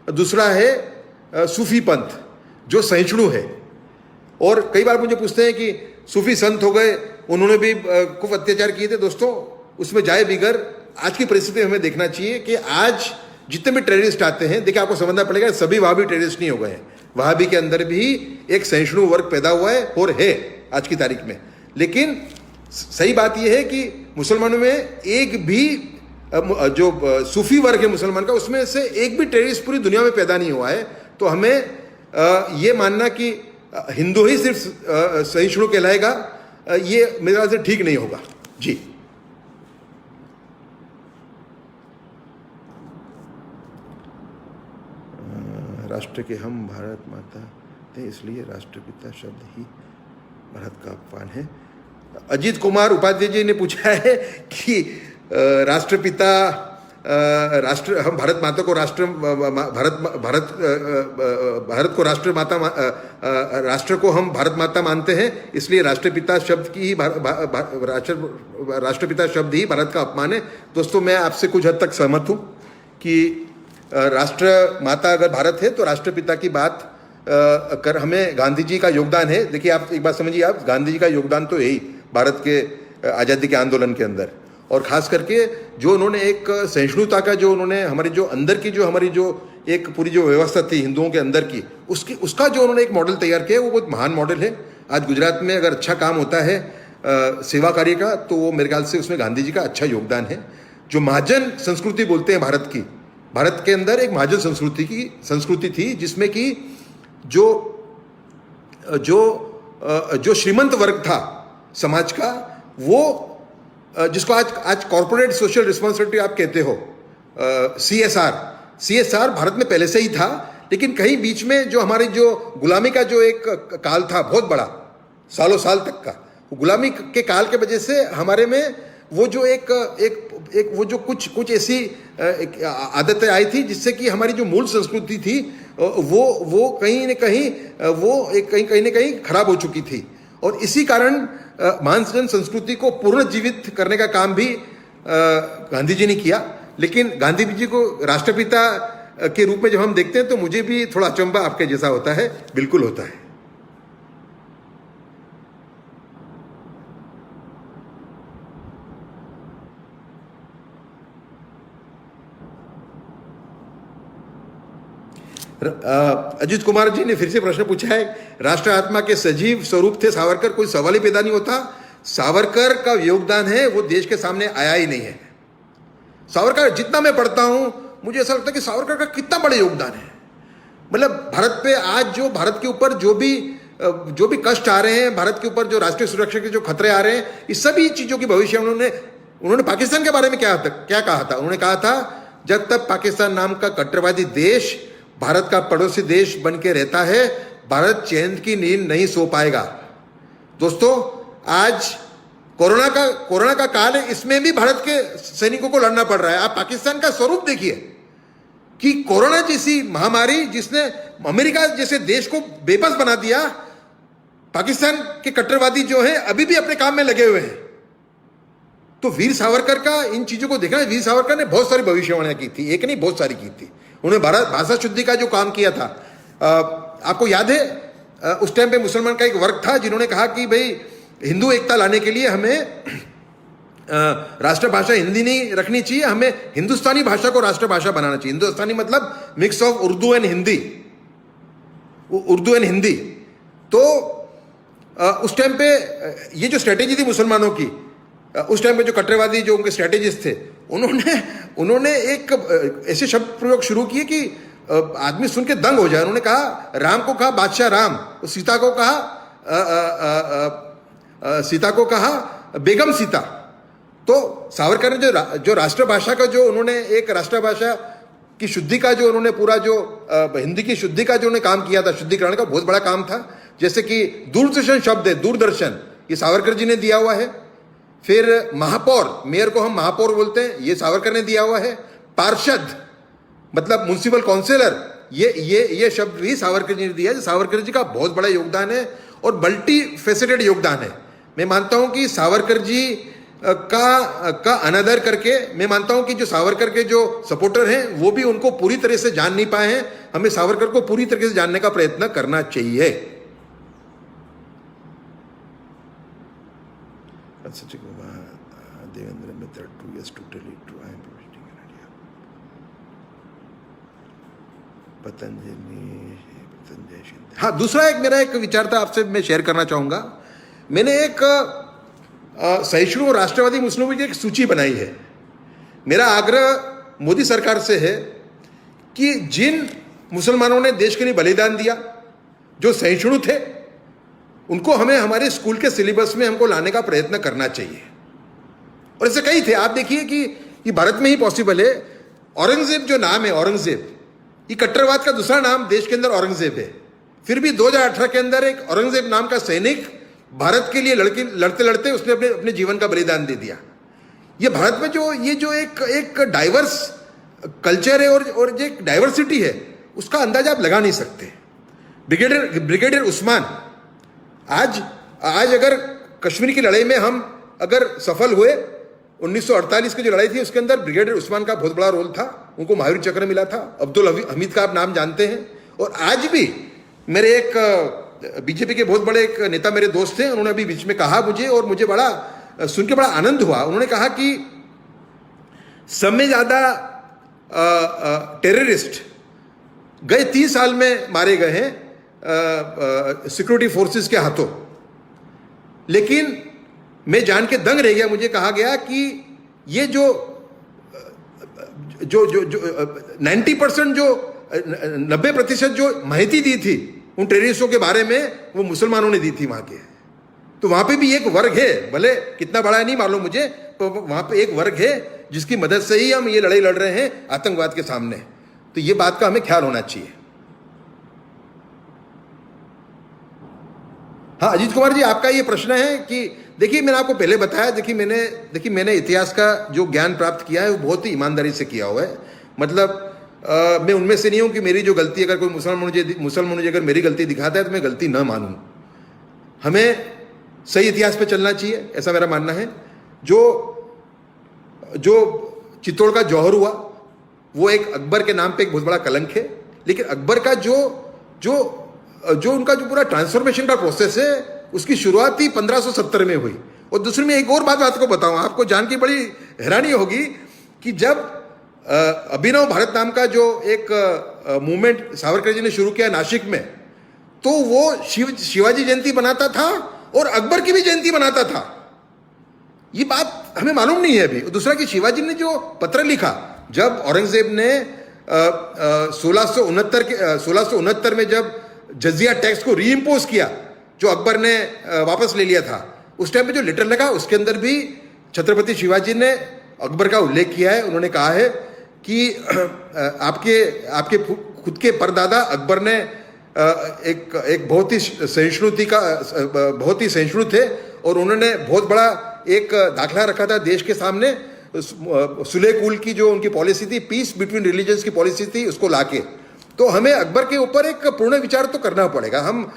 दूसरा है सूफी पंथ जो सहिष्णु है। और कई बार मुझे पूछते हैं कि सूफी संत हो गए, उन्होंने भी खूब अत्याचार किए थे। दोस्तों उसमें जाए बिगर आज की परिस्थिति में हमें देखना चाहिए कि आज जितने भी टेररिस्ट आते हैं, देखिए आपको समझना पड़ेगा सभी वहाबी टेररिस्ट नहीं हो गए हैं। वहाबी के अंदर भी एक सहिष्णु वर्ग पैदा हुआ है और है आज की तारीख में। लेकिन सही बात यह है कि मुसलमानों में एक भी जो सूफी वर्ग है मुसलमान का, उसमें से एक भी टेररिस्ट पूरी दुनिया में पैदा नहीं हुआ है। तो हमें ये मानना कि हिंदू ही सिर्फ सहिष्णु कहलाएगा, ये मेरे ख्याल से ठीक नहीं होगा जी। राष्ट्र के हम भारत माता थे, इसलिए राष्ट्रपिता शब्द ही भारत का अपमान है। अजीत कुमार उपाध्याय जी ने पूछा है कि राष्ट्रपिता हम भारत माता को भारत को राष्ट्र को हम भारत माता मानते हैं, इसलिए राष्ट्रपिता शब्द की ही राष्ट्रपिता शब्द ही भारत का अपमान है। दोस्तों मैं आपसे कुछ हद तक सहमत हूँ कि राष्ट्र माता अगर भारत है तो राष्ट्रपिता की बात कर हमें गांधी जी का योगदान है। देखिए आप एक बात समझिए, आप गांधी जी का योगदान तो यही भारत के आज़ादी के आंदोलन के अंदर, और ख़ास करके जो उन्होंने एक सहिष्णुता का जो उन्होंने हमारी जो अंदर की जो हमारी जो एक पूरी जो व्यवस्था थी हिंदुओं के अंदर की, उसका जो उन्होंने एक मॉडल तैयार किया वो बहुत महान मॉडल है। आज गुजरात में अगर अच्छा काम होता है सेवा कार्य का, तो वो मेरे ख्याल से उसमें गांधी जी का अच्छा योगदान है। जो महाजन संस्कृति बोलते हैं भारत की, भारत के अंदर एक महाजन संस्कृति थी जिसमें कि जो श्रीमंत वर्ग था समाज का, वो जिसको आज कॉर्पोरेट सोशल रिस्पॉन्सिबिलिटी आप कहते हो, CSR भारत में पहले से ही था, लेकिन कहीं बीच में जो हमारी जो गुलामी का जो एक काल था बहुत बड़ा, सालों साल तक का। गुलामी के काल के वजह से हमारे में वो जो एक वो जो कुछ ऐसी आदतें आई थी जिससे कि हमारी जो मूल संस्कृति थी वो कहीं न कहीं कहीं न कहीं खराब हो चुकी थी। और इसी कारण महाजन संस्कृति को पुनर्जीवित करने का काम भी गांधी जी ने किया। लेकिन गांधी जी को राष्ट्रपिता के रूप में जब हम देखते हैं तो मुझे भी थोड़ा अचंभा आपके जैसा होता है, बिल्कुल होता है। अजीत कुमार जी ने फिर से प्रश्न पूछा है, राष्ट्र आत्मा के सजीव स्वरूप थे सावरकर, कोई सवाल ही पैदा नहीं होता। सावरकर का योगदान है वो देश के सामने आया ही नहीं है। सावरकर जितना मैं पढ़ता हूं मुझे ऐसा लगता है कि सावरकर का कितना बड़ा योगदान है। मतलब भारत पे आज जो भारत के ऊपर जो भी कष्ट आ रहे हैं, भारत के ऊपर जो राष्ट्रीय सुरक्षा के जो खतरे आ रहे हैं, इस सभी चीजों की भविष्य उन्होंने पाकिस्तान के बारे में क्या कहा था। उन्होंने कहा था जब तक पाकिस्तान नाम का कट्टरवादी देश भारत का पड़ोसी देश बन के रहता है, भारत चैन की नींद नहीं सो पाएगा। दोस्तों, आज कोरोना का काल है, इसमें भी भारत के सैनिकों को लड़ना पड़ रहा है। आप पाकिस्तान का स्वरूप देखिए कि कोरोना जैसी महामारी जिसने अमेरिका जैसे देश को बेबस बना दिया, पाकिस्तान के कट्टरवादी जो हैं अभी भी अपने काम में लगे हुए हैं। तो वीर सावरकर का इन चीजों को देखना, वीर सावरकर ने बहुत सारी भविष्यवाणियां की थी, एक नहीं बहुत सारी की थी। उन्होंने भाषा शुद्धि का जो काम किया था, आपको याद है उस टाइम पे मुसलमान का एक वर्ग था जिन्होंने कहा कि भाई हिंदू एकता लाने के लिए हमें राष्ट्रभाषा हिंदी नहीं रखनी चाहिए, हमें हिंदुस्तानी भाषा को राष्ट्रभाषा बनाना चाहिए। हिंदुस्तानी मतलब mix of Urdu and Hindi. तो उस टाइम पे ये जो स्ट्रेटेजी थी मुसलमानों की, उस टाइम पे जो कट्टरवादी जो उनके स्ट्रेटेजिस्ट थे, उन्होंने एक ऐसे शब्द प्रयोग शुरू किए कि आदमी सुन के दंग हो जाए। उन्होंने कहा, राम को कहा बादशाह राम, सीता को कहा बेगम सीता। तो सावरकर ने जो राष्ट्रभाषा का जो उन्होंने एक राष्ट्रभाषा की शुद्धि का जो उन्होंने पूरा जो हिंदी की शुद्धि का जो उन्होंने काम किया था, शुद्धिकरण का बहुत बड़ा काम था। जैसे कि दूरदर्शन शब्द है, दूरदर्शन, ये सावरकर जी ने दिया हुआ है। फिर महापौर, मेयर को हम महापौर बोलते हैं, ये सावरकर ने दिया हुआ है। पार्षद मतलब म्युनिसिपल काउंसिलर, ये शब्द भी सावरकर जी ने दिया है। सावरकर जी का बहुत बड़ा योगदान है और मल्टी फेसेटेड योगदान है। मैं मानता हूं कि सावरकर जी का अनादर करके, मैं मानता हूं कि जो सावरकर के जो सपोर्टर हैं वो भी उनको पूरी तरह से जान नहीं पाए हैं। हमें सावरकर को पूरी तरह से जानने का प्रयत्न करना चाहिए। देवेंद्र मित्र 2 years totally true. I am presenting an idea. Patanjali Shinde. हाँ, दूसरा मेरा एक विचार था आपसे मैं शेयर करना चाहूंगा। मैंने एक सहिष्णु और राष्ट्रवादी मुस्लिमों की एक सूची बनाई है। मेरा आग्रह मोदी सरकार से है कि जिन मुसलमानों ने देश के लिए बलिदान दिया, जो सहिष्णु थे, उनको हमें हमारे स्कूल के सिलेबस में हमको लाने का प्रयत्न करना चाहिए। और ऐसे कई थे, आप देखिए कि ये भारत में ही पॉसिबल है। औरंगजेब जो नाम है, औरंगजेब, ये कट्टरवाद का दूसरा नाम देश के अंदर औरंगजेब है। फिर भी 2018 के अंदर एक औरंगजेब नाम का सैनिक भारत के लिए लड़ते लड़ते उसने अपने जीवन का बलिदान दे दिया। ये भारत में जो एक डाइवर्स कल्चर है और जो एक डाइवर्सिटी है, उसका अंदाजा आप लगा नहीं सकते। ब्रिगेडियर उस्मान, आज अगर कश्मीर की लड़ाई में हम अगर सफल हुए, 1948 की जो लड़ाई थी उसके अंदर ब्रिगेडियर उस्मान का बहुत बड़ा रोल था। उनको महावीर चक्र मिला था। अब्दुल हमीद का आप नाम जानते हैं। और आज भी मेरे एक बीजेपी के बहुत बड़े एक नेता मेरे दोस्त थे, उन्होंने अभी बीच में कहा मुझे बड़ा सुन के बड़ा आनंद हुआ। उन्होंने कहा कि सब में ज्यादा टेररिस्ट गए 30 साल में मारे गए हैं सिक्योरिटी फोर्सेस के हाथों। लेकिन मैं जान के दंग रह गया, मुझे कहा गया कि ये जो 90% जो 90% जो माहिती दी थी उन टेररिस्टों के बारे में, वो मुसलमानों ने दी थी वहां के। तो वहां पे भी एक वर्ग है, भले कितना बड़ा है नहीं मालूम मुझे, तो वहां पे एक वर्ग है जिसकी मदद से ही हम ये लड़ाई लड़ रहे हैं आतंकवाद के सामने। तो ये बात का हमें ख्याल होना चाहिए। हाँ अजीत कुमार जी, आपका ये प्रश्न है कि देखिए मैंने आपको पहले बताया, देखिए मैंने इतिहास का जो ज्ञान प्राप्त किया है वो बहुत ही ईमानदारी से किया हुआ है। मतलब मैं उनमें से नहीं हूं कि मेरी जो गलती, अगर कोई मुसलमान मुझे अगर मेरी गलती दिखाता है तो मैं गलती न मानूं। हमें सही इतिहास पे चलना चाहिए, ऐसा मेरा मानना है। जो चित्तौड़ का जौहर हुआ वो एक अकबर के नाम पे एक बहुत बड़ा कलंक है, लेकिन अकबर का जो उनका जो पूरा ट्रांसफॉर्मेशन का प्रोसेस है उसकी शुरुआत ही 1570 में हुई। और दूसरी में एक और बात को बताऊं, आपको जान की बड़ी हैरानी होगी कि जब अभिनव भारत नाम का जो एक मूवमेंट सावरकर जी ने शुरू किया नासिक में, तो वो शिवाजी जयंती बनाता था और अकबर की भी जयंती बनाता था। ये बात हमें मालूम नहीं है अभी। दूसरा कि शिवाजी ने जो पत्र लिखा, जब औरंगजेब ने 1669 में जब जजिया टैक्स को रीइम्पोज किया, जो अकबर ने वापस ले लिया था, उस टाइम पे जो लेटर लगा उसके अंदर भी छत्रपति शिवाजी ने अकबर का उल्लेख किया है। उन्होंने कहा है कि आपके खुद के परदादा अकबर ने एक बहुत ही सहिष्णु थे और उन्होंने बहुत बड़ा एक दाखला रखा था देश के सामने, सुलह कुल की जो उनकी पॉलिसी थी, पीस बिटवीन रिलीजन्स की पॉलिसी थी, उसको लाके। तो हमें अकबर के ऊपर एक पूर्ण विचार तो करना पड़ेगा। हम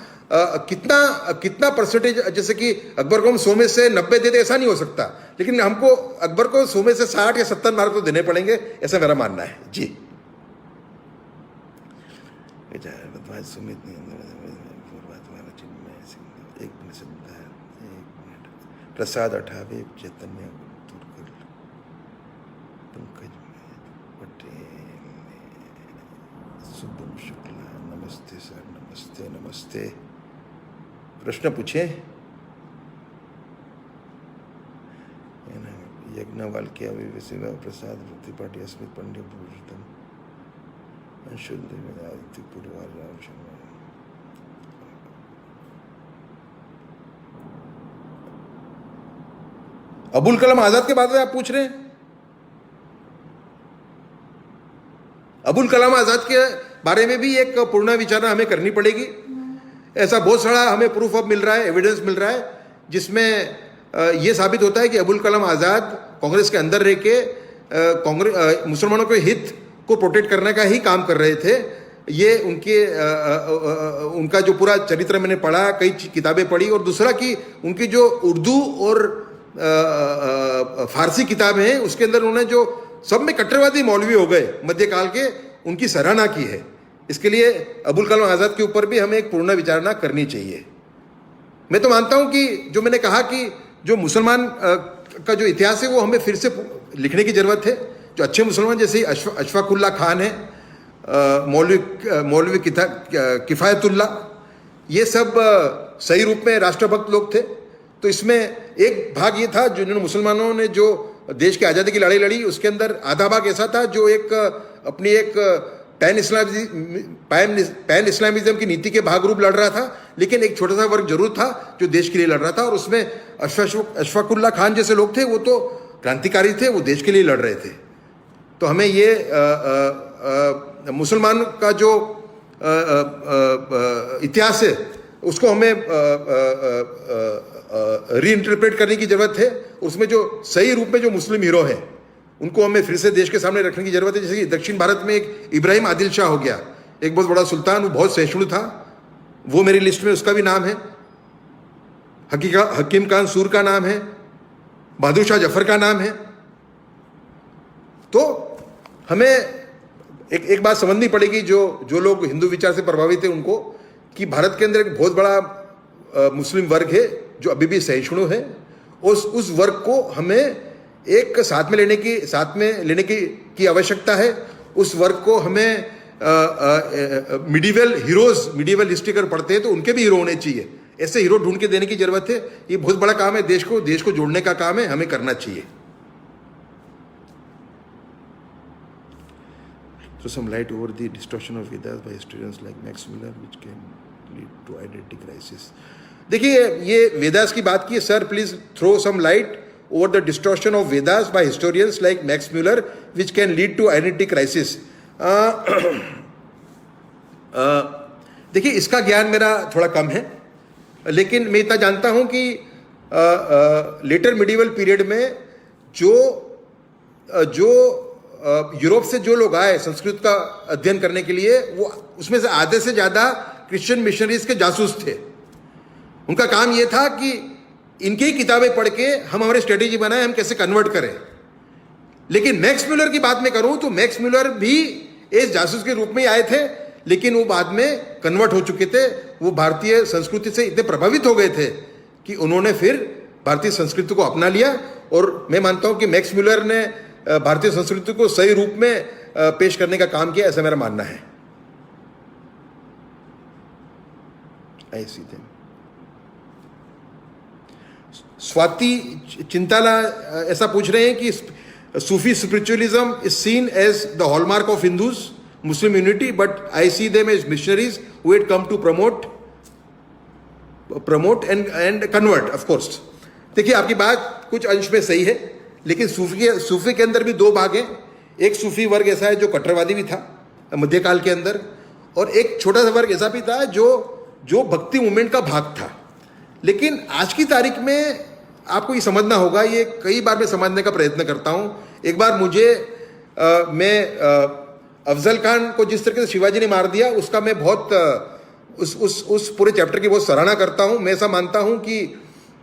कितना परसेंटेज, जैसे कि अकबर को हम 100 में से 90 देते, ऐसा नहीं हो सकता, लेकिन हमको अकबर को 100 में से 60 या 70 मार्क तो देने पड़ेंगे, ऐसा मेरा मानना है जी। प्रसाद अठावे चैतन्य पंकज पटेल शुभम शुक्ला, नमस्ते सर, नमस्ते। प्रश्न पूछे। यज्ञवाल के अभिवेशिवा प्रसाद त्रिपाठी, अस्मित पंडित, पुरुषोत्तम, अंशुल देव, आदित्य पुरवार, राम शर्मा। अबुल कलाम आजाद के बारे में आप पूछ रहे हैं? अबुल कलाम आजाद के बारे में भी एक पूर्ण विचारणा हमें करनी पड़ेगी। ऐसा बहुत सारा हमें प्रूफ अब मिल रहा है, एविडेंस मिल रहा है, जिसमें यह साबित होता है कि अबुल कलाम आजाद कांग्रेस के अंदर रह के मुसलमानों के हित को प्रोटेक्ट करने का ही काम कर रहे थे। ये उनका जो पूरा चरित्र मैंने पढ़ा, कई किताबें पढ़ी, और दूसरा कि उनकी जो उर्दू और फारसी किताबें हैं उसके अंदर उन्होंने जो सब में कट्टरवादी मौलवी हो गए मध्यकाल के, उनकी सराहना की है। इसके लिए अबुल कलाम आजाद के ऊपर भी हमें एक पूर्ण विचारणा करनी चाहिए। मैं तो मानता हूं कि जो मैंने कहा कि जो मुसलमान का जो इतिहास है वो हमें फिर से लिखने की जरूरत है। जो अच्छे मुसलमान जैसे अशफाकुल्ला खान है, मौलवी किफ़ायतुल्ला, ये सब सही रूप में राष्ट्रभक्त लोग थे। तो इसमें एक भाग ये था जिन्होंने मुसलमानों ने जो देश की आज़ादी की लड़ाई लड़ी, उसके अंदर आधा भाग ऐसा था जो अपनी एक पैन इस्लामिज्म की नीति के भाग रूप लड़ रहा था, लेकिन एक छोटा सा वर्ग जरूर था जो देश के लिए लड़ रहा था, और उसमें अशफाकुल्ला खान जैसे लोग थे, वो तो क्रांतिकारी थे, वो देश के लिए लड़ रहे थे। तो हमें ये मुसलमान का जो इतिहास है उसको हमें रीइंटरप्रेट करने की जरूरत है। उसमें जो सही रूप में जो मुस्लिम हीरो है उनको हमें फिर से देश के सामने रखने की जरूरत है। जैसे कि दक्षिण भारत में एक इब्राहिम आदिल शाह हो गया, एक बहुत बड़ा सुल्तान, वो बहुत सहिष्णु था, वो मेरी लिस्ट में उसका भी नाम है। हकीम खान सूर का नाम है, बहादुर शाह जफर का नाम है। तो हमें एक बात समझनी पड़ेगी, जो लोग हिंदू विचार से प्रभावित है उनको, कि भारत के अंदर एक बहुत बड़ा मुस्लिम वर्ग है जो अभी भी सहिष्णु है। उस वर्ग को हमें एक साथ में लेने की आवश्यकता है। उस वर्ग को हमें मिडीवल हिस्ट्री अगर पढ़ते हैं तो उनके भी हीरो होने चाहिए, ऐसे हीरो ढूंढ के देने की जरूरत है। ये बहुत बड़ा काम है, देश को जोड़ने का काम है, हमें करना चाहिए। So some light over the distortion of Vedas by historians like Max Muller, which can lead to identity crisis. देखिए, ये वेदास की बात की है sir, please throw some light over the distortion of Vedas by historians like Max Muller which can lead to identity crisis. देखिए, इसका ज्ञान मेरा थोड़ा कम है, लेकिन मैं इतना जानता हूं कि लेटर मिडिवल पीरियड में जो यूरोप से जो लोग आए संस्कृत का अध्ययन करने के लिए, वो उसमें से आधे से ज़्यादा क्रिश्चियन मिशनरीज के जासूस थे। उनका काम ये था कि इनकी ही किताबें पढ़ के हम हमारी स्ट्रेटेजी बनाए, हम कैसे कन्वर्ट करें। लेकिन मैक्स म्यूलर की बात मैं करूं तो मैक्स म्यूलर भी एक जासूस के रूप में ही आए थे, लेकिन वो बाद में कन्वर्ट हो चुके थे। वो भारतीय संस्कृति से इतने प्रभावित हो गए थे कि उन्होंने फिर भारतीय संस्कृति को अपना लिया। और मैं मानता हूं कि मैक्स म्यूलर ने भारतीय संस्कृति को सही रूप में पेश करने का काम किया, ऐसा मेरा मानना है। स्वाति चिंताला ऐसा पूछ रहे हैं कि Sufi spiritualism is seen as the hallmark of Hindus Muslim unity, but I see them as missionaries who had come to promote and convert. Of course, देखिए आपकी बात कुछ अंश में सही है, लेकिन सूफी के अंदर भी दो भाग हैं। एक सूफी वर्ग ऐसा है जो कट्टरवादी भी था मध्यकाल के अंदर, और एक छोटा सा वर्ग ऐसा भी था जो भक्ति मूवमेंट का भाग था। लेकिन आज की तारीख में आपको ये समझना होगा, ये कई बार मैं समझने का प्रयत्न करता हूँ। एक बार मैं अफजल खान को जिस तरीके से शिवाजी ने मार दिया, उसका मैं बहुत उस पूरे चैप्टर की बहुत सराहना करता हूँ। मैं ऐसा मानता हूँ कि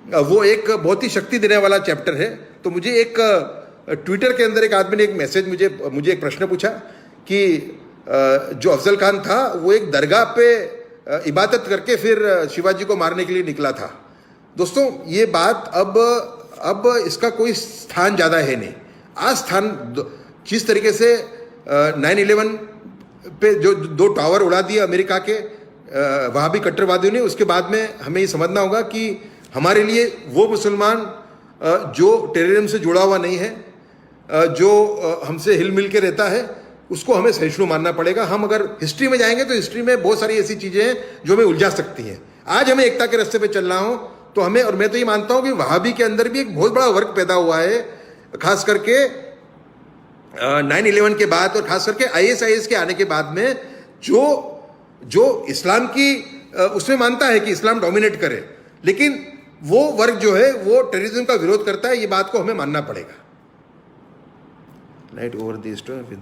वो एक बहुत ही शक्ति देने वाला चैप्टर है। तो मुझे एक ट्विटर के अंदर एक आदमी ने एक मैसेज मुझे एक प्रश्न पूछा कि जो अफजल खान था वो एक दरगाह पे इबादत करके फिर शिवाजी को मारने के लिए निकला था। दोस्तों, ये बात अब इसका कोई स्थान ज़्यादा है नहीं। आज स्थान जिस तरीके से 9/11 पे जो 2 टावर उड़ा दिए अमेरिका के वहाँ भी कट्टरवादियों ने, उसके बाद में हमें ये समझना होगा कि हमारे लिए वो मुसलमान जो टेररिज्म से जुड़ा हुआ नहीं है, जो हमसे हिल मिल के रहता है, उसको हमें सहिष्णु मानना पड़ेगा। हम अगर हिस्ट्री में जाएंगे तो हिस्ट्री में बहुत सारी ऐसी चीज़ें हैं जो हमें उलझा सकती हैं। आज हमें एकता के रास्ते पे चलना हो तो हमें, और मैं तो ये मानता हूँ कि वहाबी के अंदर भी एक बहुत बड़ा वर्ग पैदा हुआ है, खास करके 9/11 के बाद और खास करके ISIS के आने के बाद में, जो इस्लाम की उसमें मानता है कि इस्लाम डोमिनेट करे, लेकिन वो वर्ग जो है वो टेररिज्म का विरोध करता है। ये बात को हमें मानना पड़ेगा। Night over the store with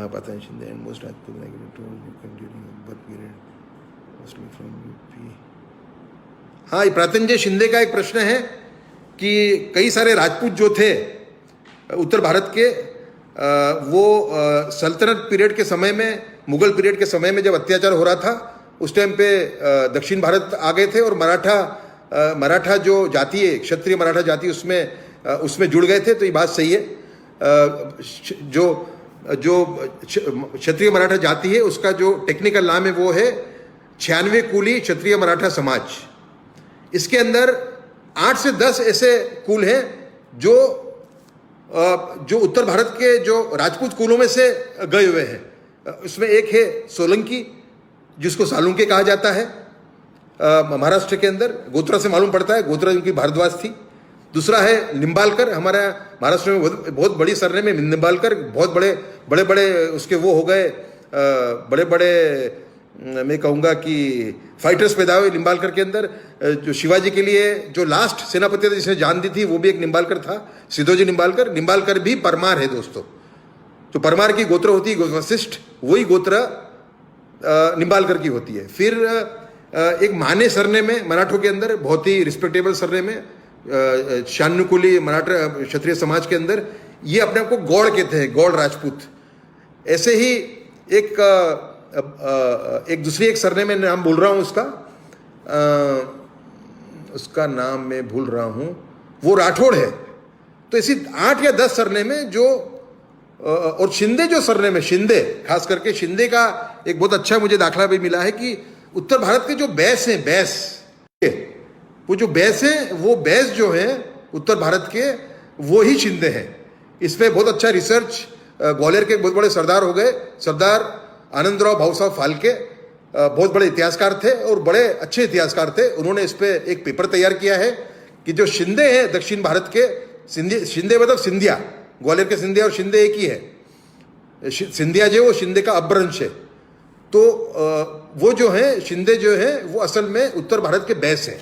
पता शिंदे एंड मोस्ट राजपूत हाँ, प्रातंजय शिंदे का एक प्रश्न है कि कई सारे राजपूत जो थे उत्तर भारत के, वो सल्तनत पीरियड के समय में, मुगल पीरियड के समय में जब अत्याचार हो रहा था, उस टाइम पे दक्षिण भारत आ गए थे और मराठा जो जाति है, क्षत्रिय मराठा जाति, उसमें जुड़ गए थे। तो ये बात सही है। जो क्षत्रिय मराठा जाति है उसका जो टेक्निकल नाम है वो है 96 कुली क्षत्रिय मराठा समाज। इसके अंदर 8 से 10 ऐसे कुल हैं जो उत्तर भारत के जो राजपूत कुलों में से गए हुए हैं। उसमें एक है सोलंकी, जिसको सालुंके कहा जाता है, महाराष्ट्र के अंदर गोत्रा से मालूम पड़ता है, गोत्रा उनकी भारद्वाज थी। दूसरा है निम्बालकर, हमारा महाराष्ट्र में बहुत बड़ी सरनेम में निम्बालकर, बहुत बड़े उसके वो हो गए, बड़े मैं कहूँगा कि फाइटर्स पैदा हुए निम्बालकर के अंदर। जो शिवाजी के लिए जो लास्ट सेनापति था जिसने जान दी थी, वो भी एक निम्बालकर था, सिद्धोजी निम्बालकर भी परमार है दोस्तों। जो परमार की गोत्र होती है वशिष्ठ, वही गोत्र निम्बालकर की होती है। फिर एक माने सरनेम में मराठों के अंदर, बहुत ही रिस्पेक्टेबल सरनेम में, शानुकुली मराठा क्षत्रिय समाज के अंदर ये अपने आप को गौड़ कहते हैं, गौड़ राजपूत। ऐसे ही एक दूसरी एक सरनेम में नाम भूल रहा हूँ उसका नाम मैं भूल रहा हूँ, वो राठौड़ है। तो ऐसी 8 या 10 सरनेम में जो, और शिंदे जो सरनेम है, शिंदे, खास करके शिंदे का एक बहुत अच्छा मुझे दाखला भी मिला है कि उत्तर भारत के जो बैस हैं, वो जो बैस हैं, वो बैस जो हैं उत्तर भारत के, वो ही शिंदे हैं। इस पर बहुत अच्छा रिसर्च ग्वालियर के बहुत बड़े सरदार हो गए, सरदार आनंदराव भाऊसाहब फाल्के, बहुत बड़े इतिहासकार थे और बड़े अच्छे इतिहासकार थे। उन्होंने इस पर एक पेपर तैयार किया है कि जो शिंदे हैं दक्षिण भारत के, शिंदे मतलब सिंधिया, ग्वालियर के सिंधिया और शिंदे एक ही है। सिंधिया जो वो शिंदे का अपभ्रंश है। तो वो जो है शिंदे जो है वो असल में उत्तर भारत के बेस हैं।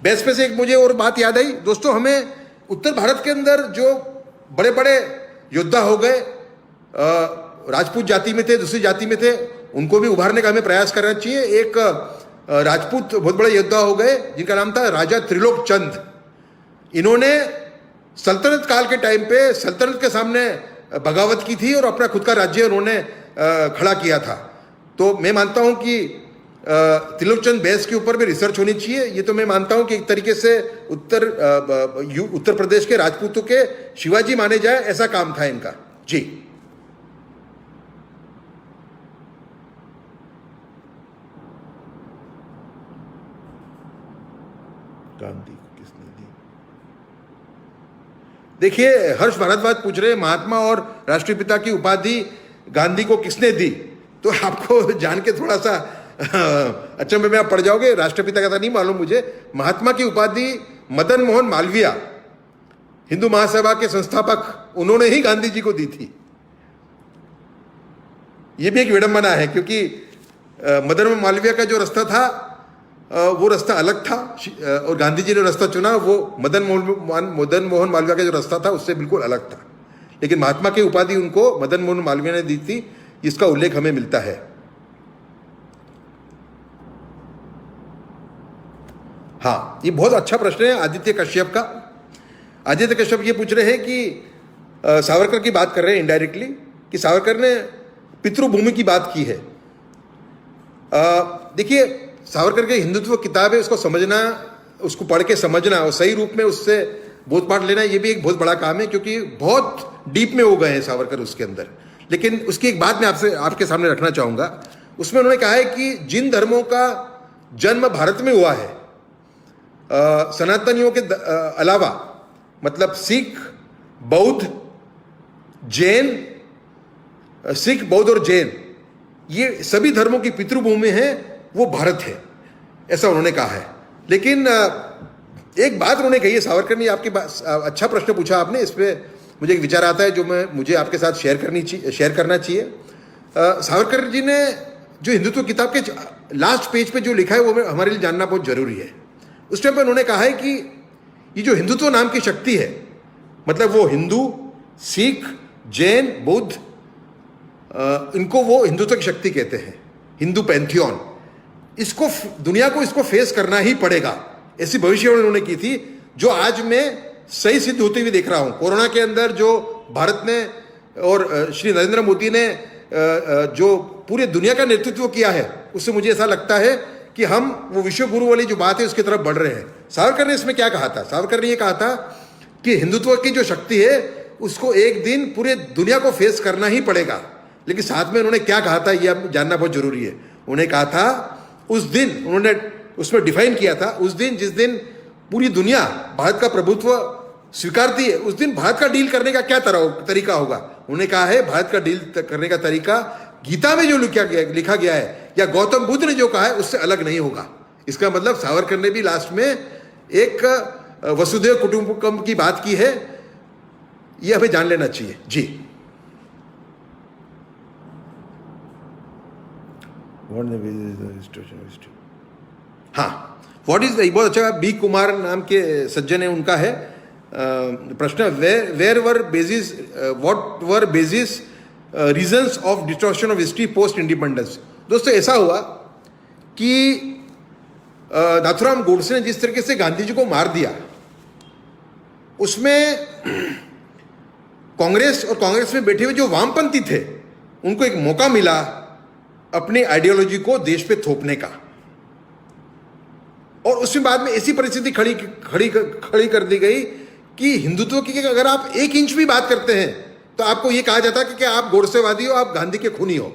बेस पे से एक मुझे और बात याद आई दोस्तों, हमें उत्तर भारत के अंदर जो बड़े बड़े योद्धा हो गए, राजपूत जाति में थे, दूसरी जाति में थे, उनको भी उभारने का हमें प्रयास करना चाहिए। एक राजपूत बहुत बड़े योद्धा हो गए जिनका नाम था राजा त्रिलोक चंद। इन्होंने सल्तनत काल के टाइम पे सल्तनत के सामने बगावत की थी और अपना खुद का राज्य उन्होंने खड़ा किया था। तो मैं मानता हूं कि त्रिलोकचंद बैस के ऊपर भी रिसर्च होनी चाहिए। ये तो मैं मानता हूं कि एक तरीके से उत्तर प्रदेश के राजपूतों के शिवाजी माने जाए, ऐसा काम था इनका। जी गांधी को किसने दी? देखिए, हर्ष भारद्वाज पूछ रहे हैं महात्मा और राष्ट्रीय पिता की उपाधि गांधी को किसने दी। तो आपको जान के थोड़ा सा अच्छा में आप पढ़ जाओगे। राष्ट्रपिता का तो नहीं मालूम मुझे। महात्मा की उपाधि मदन मोहन मालवीय, हिंदू महासभा के संस्थापक, उन्होंने ही गांधी जी को दी थी। यह भी एक विडंबना है क्योंकि मदन मोहन मालवीय का जो रास्ता था वो रास्ता अलग था और गांधी जी ने रास्ता चुना वो मदन मोहन मालवीय का जो रास्ता था उससे बिल्कुल अलग था। लेकिन महात्मा की उपाधि उनको मदन मोहन मालवीय ने दी थी, इसका उल्लेख हमें मिलता है। हाँ, ये बहुत अच्छा प्रश्न है आदित्य कश्यप का। आदित्य कश्यप ये पूछ रहे हैं कि सावरकर की बात कर रहे हैं इनडायरेक्टली कि सावरकर ने पितृभूमि की बात की है। देखिए, सावरकर की हिंदुत्व किताब है, उसको समझना, उसको पढ़ के समझना और सही रूप में उससे बोधपाठ लेना, ये भी एक बहुत बड़ा काम है क्योंकि बहुत डीप में हो गए हैं सावरकर उसके अंदर। लेकिन उसकी एक बात मैं आपके सामने रखना चाहूंगा। उसमें उन्होंने कहा है कि जिन धर्मों का जन्म भारत में हुआ है, सनातनियों के अलावा, मतलब सिख, बौद्ध, जैन, सिख, बौद्ध और जैन, ये सभी धर्मों की पितृभूमि है, वो भारत है, ऐसा उन्होंने कहा है। लेकिन एक बात उन्होंने कही है, सावरकर ने, आपकी अच्छा प्रश्न पूछा आपने, इस पर मुझे एक विचार आता है जो मुझे आपके साथ शेयर करना चाहिए। सावरकर जी ने जो हिंदुत्व किताब के लास्ट पेज पे जो लिखा है वो हमारे लिए जानना बहुत जरूरी है। उस टाइम पर उन्होंने कहा है कि ये जो हिंदुत्व नाम की शक्ति है, मतलब वो हिंदू, सिख, जैन, बौद्ध, इनको वो हिंदुत्व की शक्ति कहते हैं, हिंदू पैंथियन। इसको दुनिया को इसको फेस करना ही पड़ेगा, ऐसी भविष्यवाणी उन्होंने की थी, जो आज मैं सही सिद्ध होते हुए देख रहा हूं। कोरोना के अंदर जो भारत ने और श्री नरेंद्र मोदी ने जो पूरे दुनिया का नेतृत्व किया है, उससे मुझे ऐसा लगता है कि हम वो विश्व गुरु वाली जो बात है उसकी तरफ बढ़ रहे हैं। सावरकर ने इसमें क्या कहा था? सावरकर ने ये कहा था कि हिंदुत्व की जो शक्ति है उसको एक दिन पूरे दुनिया को फेस करना ही पड़ेगा। लेकिन साथ में उन्होंने क्या कहा था ये जानना बहुत जरूरी है। उन्होंने कहा था उस दिन, उन्होंने उसमें डिफाइन किया था, उस दिन जिस दिन पूरी दुनिया भारत का प्रभुत्व स्वीकारती है, उस दिन भारत का डील करने का क्या तरीका होगा। उन्होंने कहा है भारत का डील करने का तरीका गीता में जो लिखा गया है या गौतम बुद्ध ने जो कहा है उससे अलग नहीं होगा। इसका मतलब सावरकर ने भी लास्ट में एक वसुधैव कुटुंबकम की बात की है, यह हमें जान लेना चाहिए। जी, हाँ, व्हाट इज, बहुत अच्छा, बी कुमार नाम के सज्जन है, उनका है प्रश्न, where were basis, what were basis reasons of distortion of history post independence. दोस्तों, ऐसा हुआ कि नाथुराम गोडसे ने जिस तरीके से गांधी जी को मार दिया, उसमें कांग्रेस और कांग्रेस में बैठे हुए जो वामपंथी थे उनको एक मौका मिला अपनी आइडियोलॉजी को देश पे थोपने का, और उसमें बाद में ऐसी परिस्थिति खड़ी कर दी गई कि हिंदुत्व की अगर आप एक इंच भी बात करते हैं तो आपको यह कहा जाता कि आप गोडसेवादी हो, आप गांधी के खूनी हो।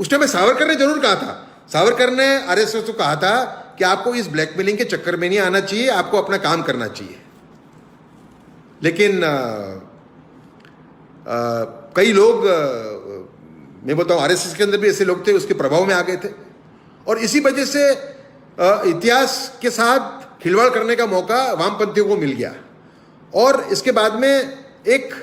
उस टाइम में सावरकर ने जरूर कहा था, सावरकर ने आरएसएस को कहा था कि आपको इस ब्लैकमेलिंग के चक्कर में नहीं आना चाहिए, आपको अपना काम करना चाहिए। लेकिन कई लोग, मैं बोलता हूं आरएसएस के अंदर भी ऐसे लोग थे, उसके प्रभाव में आ गए थे, और इसी वजह से इतिहास के साथ खिलवाड़ करने का मौका वामपंथियों को मिल गया। और इसके बाद में एक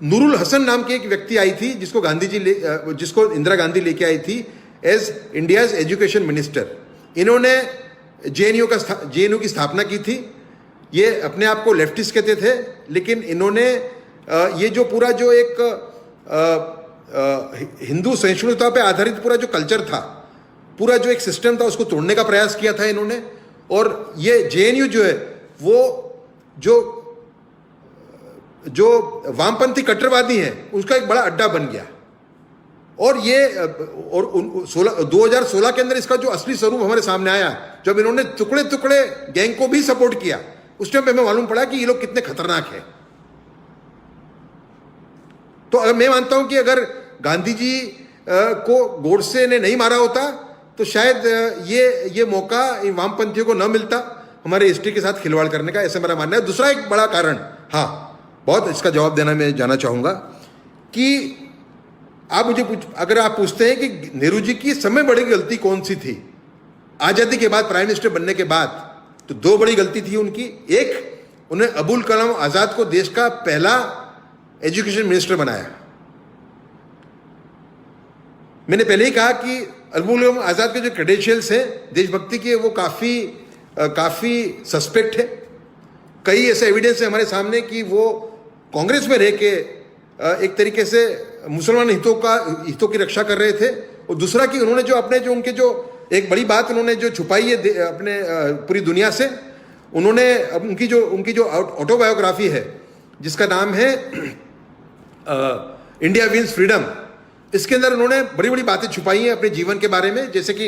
नूरुल हसन नाम की एक व्यक्ति आई थी जिसको इंदिरा गांधी लेके आई थी एज इंडियाज एजुकेशन मिनिस्टर। इन्होंने जेएनयू की स्थापना की थी। ये अपने आप को लेफ्टिस्ट कहते थे, लेकिन इन्होंने ये जो पूरा जो एक हिंदू सहिष्णुता पे आधारित पूरा जो कल्चर था, पूरा जो एक सिस्टम था, उसको तोड़ने का प्रयास किया था इन्होंने। और ये जेएनयू जो है वो जो वामपंथी कट्टरवादी हैं उसका एक बड़ा अड्डा बन गया। और ये 2016 के अंदर इसका जो असली स्वरूप हमारे सामने आया, जब इन्होंने टुकड़े टुकड़े गैंग को भी सपोर्ट किया, उस टाइम पे हमें मालूम पड़ा कि ये लोग कितने खतरनाक हैं। तो अगर मैं मानता हूं कि अगर गांधी जी को गोडसे ने नहीं मारा होता तो शायद ये मौका इन वामपंथियों को न मिलता हमारे हिस्ट्री के साथ खिलवाड़ करने का, ऐसा मेरा मानना है। दूसरा एक बड़ा कारण, हाँ, बहुत इसका जवाब देना मैं जाना चाहूंगा कि अगर आप पूछते हैं कि नेहरू जी की सबसे बड़ी गलती कौन सी थी आजादी के बाद, प्राइम मिनिस्टर बनने के बाद, तो दो बड़ी गलती थी उनकी। एक, उन्हें अबुल कलाम आजाद को देश का पहला एजुकेशन मिनिस्टर बनाया। मैंने पहले ही कहा कि अबुल कलाम आजाद के जो क्रेडेंशियल्स हैं देशभक्ति के, वो काफी सस्पेक्ट है। कई ऐसे एविडेंस है हमारे सामने कि वो कांग्रेस में रह के एक तरीके से मुसलमान हितों की रक्षा कर रहे थे। और दूसरा कि उन्होंने जो एक बड़ी बात उन्होंने जो छुपाई है अपने पूरी दुनिया से, उन्होंने उनकी जो ऑटोबायोग्राफी है जिसका नाम है इंडिया विंस फ्रीडम, इसके अंदर उन्होंने बड़ी बड़ी बातें छुपाई हैं अपने जीवन के बारे में। जैसे कि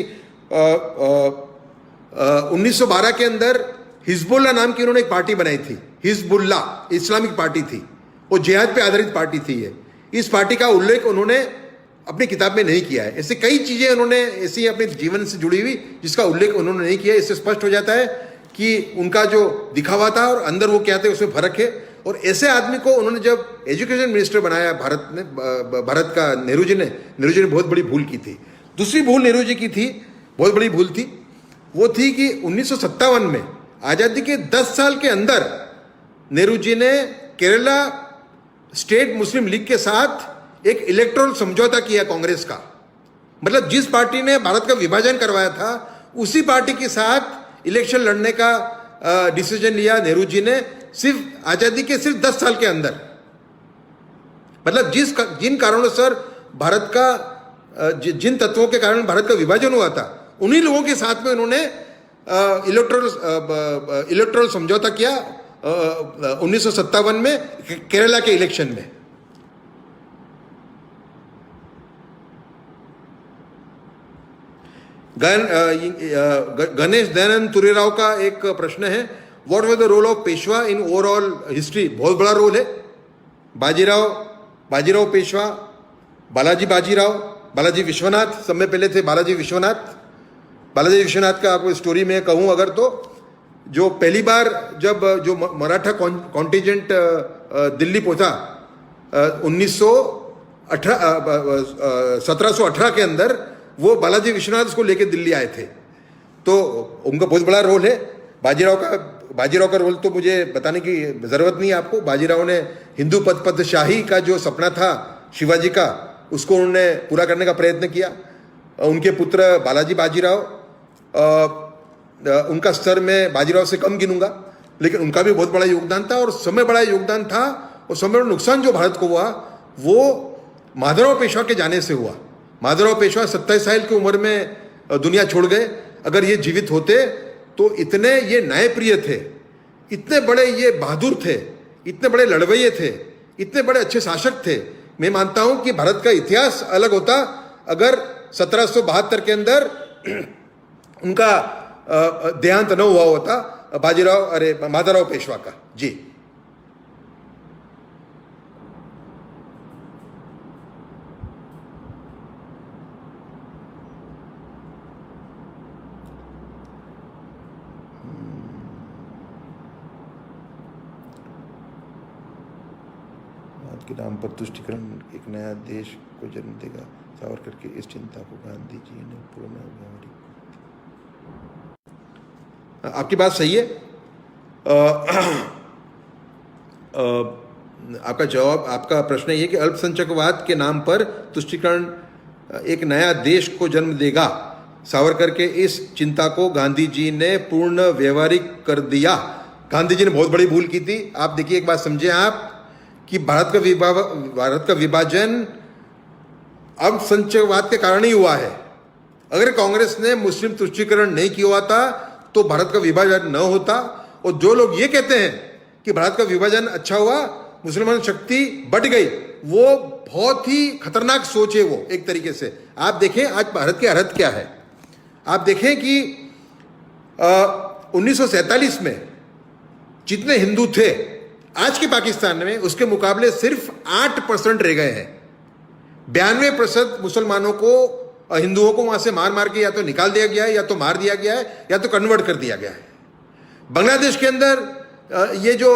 1912 के अंदर हिजबुल्ला नाम की उन्होंने एक पार्टी बनाई थी। हिजबुल्ला इस्लामिक पार्टी थी और जिहाद पे आधारित पार्टी थी ये। इस पार्टी का उल्लेख उन्होंने अपनी किताब में नहीं किया है। ऐसे कई चीजें उन्होंने ऐसी अपने जीवन से जुड़ी हुई जिसका उल्लेख उन्होंने नहीं किया। इससे स्पष्ट हो जाता है कि उनका जो दिखावा था और अंदर वो क्या थे उसमें फर्क है। और ऐसे आदमी को उन्होंने जब एजुकेशन मिनिस्टर बनाया भारत का नेहरू जी ने बहुत बड़ी भूल की थी। दूसरी भूल नेहरू जी की थी, बहुत बड़ी भूल थी, वो थी कि 1957 में आजादी के 10 साल के अंदर नेहरू जी ने केरला स्टेट मुस्लिम लीग के साथ एक इलेक्टोरल समझौता किया कांग्रेस का। मतलब जिस पार्टी ने भारत का विभाजन करवाया था उसी पार्टी के साथ इलेक्शन लड़ने का डिसीजन लिया नेहरू जी ने, सिर्फ आजादी के सिर्फ 10 साल के अंदर। मतलब जिन कारणों से भारत का जिन तत्वों के कारण भारत का विभाजन हुआ था, उन्हीं लोगों के साथ में उन्होंने इलेक्टोरल समझौता किया 1957 में केरला के इलेक्शन में। गणेश दयानंद तुरेराव का एक प्रश्न है, what was the role of Peshwa in overall history. बहुत बड़ा रोल है। बाजीराव पेशवा, बालाजी विश्वनाथ, सब में पहले थे बालाजी विश्वनाथ का आपको स्टोरी में कहूं अगर, तो जो पहली बार जब जो मराठा कॉन्टिजेंट दिल्ली पहुंचा 1718 के अंदर, वो बालाजी विश्वनाथ उसको लेके दिल्ली आए थे। तो उनका बहुत बड़ा रोल है। बाजीराव का रोल तो मुझे बताने की जरूरत नहीं है आपको। बाजीराव ने हिंदू पदशाही का जो सपना था शिवाजी का, उसको उन्होंने पूरा करने का प्रयत्न किया। उनके पुत्र बालाजी बाजीराव, उनका स्तर में बाजीराव से कम गिनूंगा, लेकिन उनका भी बहुत बड़ा योगदान था। और समय बड़ा योगदान था और समय बड़ा नुकसान जो भारत को हुआ वो माधवराव पेशवा के जाने से हुआ। माधवराव पेशवा 27 साल की उम्र में दुनिया छोड़ गए। अगर ये जीवित होते तो इतने ये न्यायप्रिय थे, इतने बड़े ये बहादुर थे, इतने बड़े लड़वैये थे, इतने बड़े अच्छे शासक थे। मैं मानता हूं कि भारत का इतिहास अलग होता अगर 1772 के अंदर उनका देहांत न हुआ होता माधवराव पेशवा का। जी, के नाम पर तुष्टिकरण एक नया देश को जन्म देगा। सावरकर की इस चिंता को गांधी जी ने पूर्ण व्यवहारिक। आपकी बात सही है। आपका जवाब, आपका प्रश्न ये कि अल्पसंख्यकवाद के नाम पर तुष्टीकरण एक नया देश को जन्म देगा। सावरकर के इस चिंता को गांधी जी ने पूर्ण व्यवहारिक कर दिया। गांधी जी ने बहुत बड़ी भूल की थी। आप देखिए, एक बात समझे आप कि भारत का विभाजन अल्पसंख्यकवाद के कारण ही हुआ है। अगर कांग्रेस ने मुस्लिम तुष्टीकरण नहीं किया होता तो भारत का विभाजन न होता। और जो लोग ये कहते हैं कि भारत का विभाजन अच्छा हुआ, मुसलमान शक्ति बढ़ गई, वो बहुत ही खतरनाक सोच है। वो एक तरीके से आप देखें आज भारत की हालत क्या है। आप देखें कि 1947 में जितने हिंदू थे आज के पाकिस्तान में, उसके मुकाबले सिर्फ 8% रह गए हैं। 92% मुसलमानों को, हिंदुओं को वहां से मार मार के या तो निकाल दिया गया है, या तो मार दिया गया है, या तो कन्वर्ट कर दिया गया है। बांग्लादेश के अंदर ये जो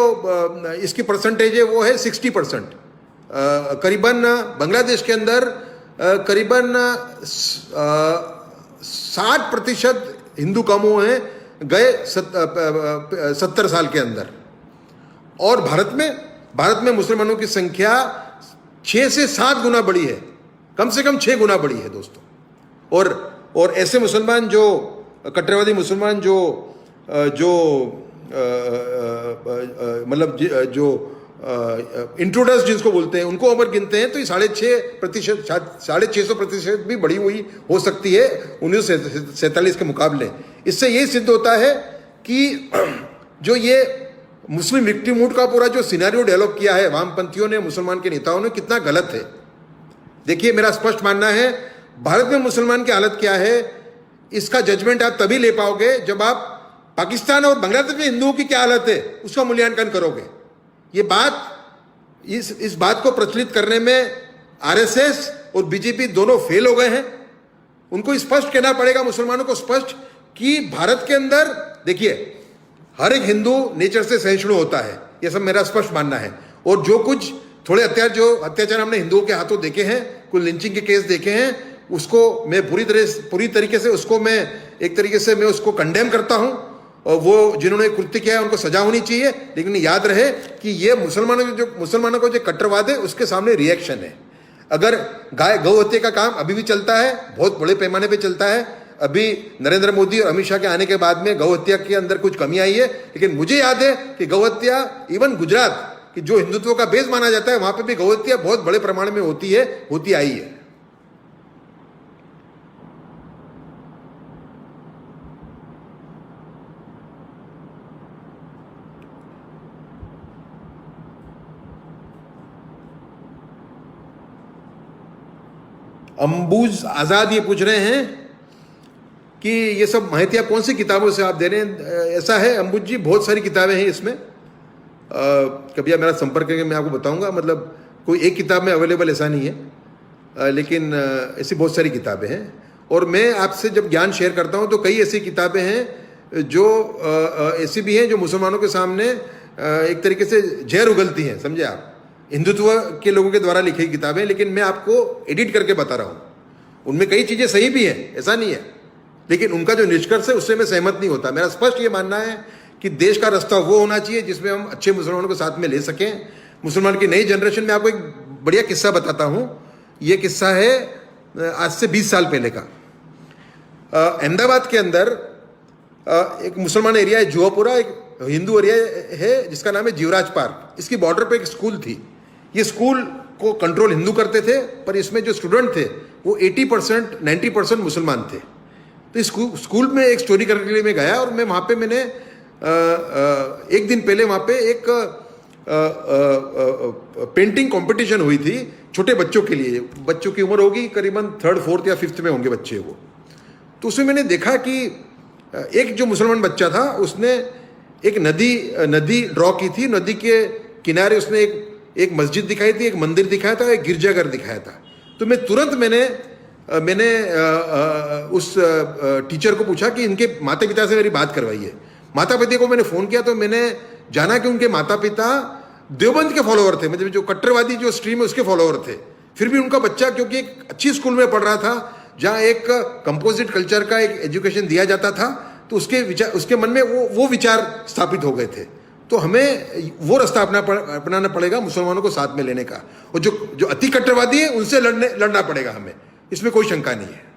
इसकी परसेंटेज है वो है 60%। करीबन बांग्लादेश के अंदर करीबन 60% हिंदू कम हुए हैं गए 70 साल के अंदर। और भारत में मुसलमानों की संख्या 6 से 7 गुना बढ़ी है, कम से कम 6 गुना बढ़ी है दोस्तों। और ऐसे मुसलमान जो कट्टरवादी मुसलमान जो मतलब जो इंट्रूडर्स जिसको बोलते हैं, उनको अगर गिनते हैं तो ये 6.5%, 650% भी बढ़ी हुई हो सकती है 1947 के मुकाबले। इससे ये सिद्ध होता है कि जो ये मुस्लिम विक्टिमहुड का पूरा जो सिनेरियो डेवलप किया है वामपंथियों ने, मुसलमान के नेताओं ने, कितना गलत है। देखिए, मेरा स्पष्ट मानना है भारत में मुसलमान की हालत क्या है, इसका जजमेंट आप तभी ले पाओगे जब आप पाकिस्तान और बांग्लादेश में हिंदुओं की क्या हालत है उसका मूल्यांकन करोगे। ये बात, इस बात को प्रचलित करने में आरएसएस और बीजेपी दोनों फेल हो गए हैं। उनको स्पष्ट कहना पड़ेगा, मुसलमानों को स्पष्ट, कि भारत के अंदर देखिए हर एक हिंदू नेचर से सहिष्णु होता है, यह सब मेरा स्पष्ट मानना है। और जो कुछ थोड़े अत्याचार हमने हिंदुओं के हाथों देखे हैं, कुछ लिंचिंग के केस देखे हैं, उसको मैं पूरी तरीके से उसको मैं एक तरीके से मैं उसको कंडेम करता हूं। और वो जिन्होंने कृत्य किया है उनको सजा होनी चाहिए। लेकिन याद रहे कि ये मुसलमानों को जो कट्टरवाद है उसके सामने रिएक्शन है। अगर गौ हत्या का काम अभी भी चलता है, बहुत बड़े पैमाने पे चलता है। अभी नरेंद्र मोदी और अमित शाह के आने के बाद में गौ हत्या के अंदर कुछ कमी आई है, लेकिन मुझे याद है कि गौ हत्या इवन गुजरात कि जो हिंदुत्व का बेस माना जाता है, वहां पे भी गौ हत्या बहुत बड़े प्रमाण में होती आई है। अंबुज आजाद ये पूछ रहे हैं कि ये सब माहिती आप कौन सी किताबों से आप दे रहे हैं। ऐसा है अंबुज जी, बहुत सारी किताबें हैं इसमें। कभी आप मेरा संपर्क करके मैं आपको बताऊंगा। मतलब कोई एक किताब में अवेलेबल ऐसा नहीं है, लेकिन ऐसी बहुत सारी किताबें हैं। और मैं आपसे जब ज्ञान शेयर करता हूं तो कई ऐसी किताबें हैं जो ऐसी भी हैं जो मुसलमानों के सामने एक तरीके से जहर उगलती हैं, समझे आप, हिंदुत्व के लोगों के द्वारा लिखी किताबें। लेकिन मैं आपको एडिट करके बता रहा हूं। उनमें कई चीजें सही भी हैं, ऐसा नहीं है, लेकिन उनका जो निष्कर्ष है उससे मैं सहमत नहीं होता। मेरा स्पष्ट ये मानना है कि देश का रास्ता वो होना चाहिए जिसमें हम अच्छे मुसलमानों को साथ में ले सकें। मुसलमान की नई जनरेशन में आपको एक बढ़िया किस्सा बताता हूं। ये किस्सा है आज से 20 साल पहले का। अहमदाबाद के अंदर एक मुसलमान एरिया है जुआपुरा, एक हिंदू एरिया है जिसका नाम है जीवराज पार्क। इसकी बॉर्डर पे एक स्कूल थी। ये स्कूल को कंट्रोल हिंदू करते थे, पर इसमें जो स्टूडेंट थे वो 80% 90% मुसलमान थे। तो इस स्कूल में एक स्टोरी करने के लिए मैं गया, और मैं वहाँ पे मैंने एक दिन पहले वहाँ पे एक पेंटिंग कंपटीशन हुई थी छोटे बच्चों के लिए। बच्चों की उम्र होगी करीबन 3rd 4th या 5th में होंगे बच्चे वो। तो उसमें मैंने देखा कि एक जो मुसलमान बच्चा था उसने एक नदी ड्रॉ की थी। नदी के किनारे उसने एक मस्जिद दिखाई थी, एक मंदिर दिखाया था, एक गिरजाघर दिखाया था। तो मैं तुरंत मैंने उस टीचर को पूछा कि इनके माता पिता से मेरी बात करवाइए। माता पिता को मैंने फ़ोन किया तो मैंने जाना कि उनके माता पिता देवबंद के फॉलोअर थे, मतलब जो कट्टरवादी जो स्ट्रीम है उसके फॉलोअर थे। फिर भी उनका बच्चा क्योंकि एक अच्छी स्कूल में पढ़ रहा था जहाँ एक कंपोजिट कल्चर का एक एजुकेशन दिया जाता था, तो उसके मन में वो विचार स्थापित हो गए थे। तो हमें वो रास्ता अपनाना पड़ेगा मुसलमानों को साथ में लेने का, और जो अति कट्टरवादी है उनसे लड़ना पड़ेगा हमें, इसमें कोई शंका नहीं है।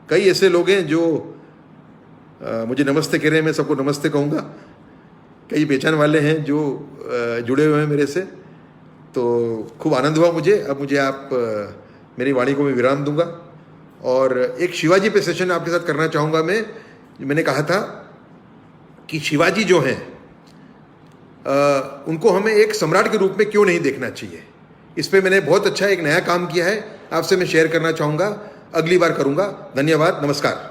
कई ऐसे लोग हैं जो मुझे नमस्ते कह रहे हैं, मैं सबको नमस्ते कहूँगा। कई पहचान वाले हैं जो जुड़े हुए हैं मेरे से, तो खूब आनंद हुआ मुझे। अब मुझे आप मेरी वाणी को मैं विराम दूंगा और एक शिवाजी पे सेशन आपके साथ करना चाहूँगा। मैंने कहा था कि शिवाजी जो हैं उनको हमें एक सम्राट के रूप में क्यों नहीं देखना चाहिए। इस पे मैंने बहुत अच्छा एक नया काम किया है, आपसे मैं शेयर करना चाहूँगा, अगली बार करूँगा। धन्यवाद, नमस्कार।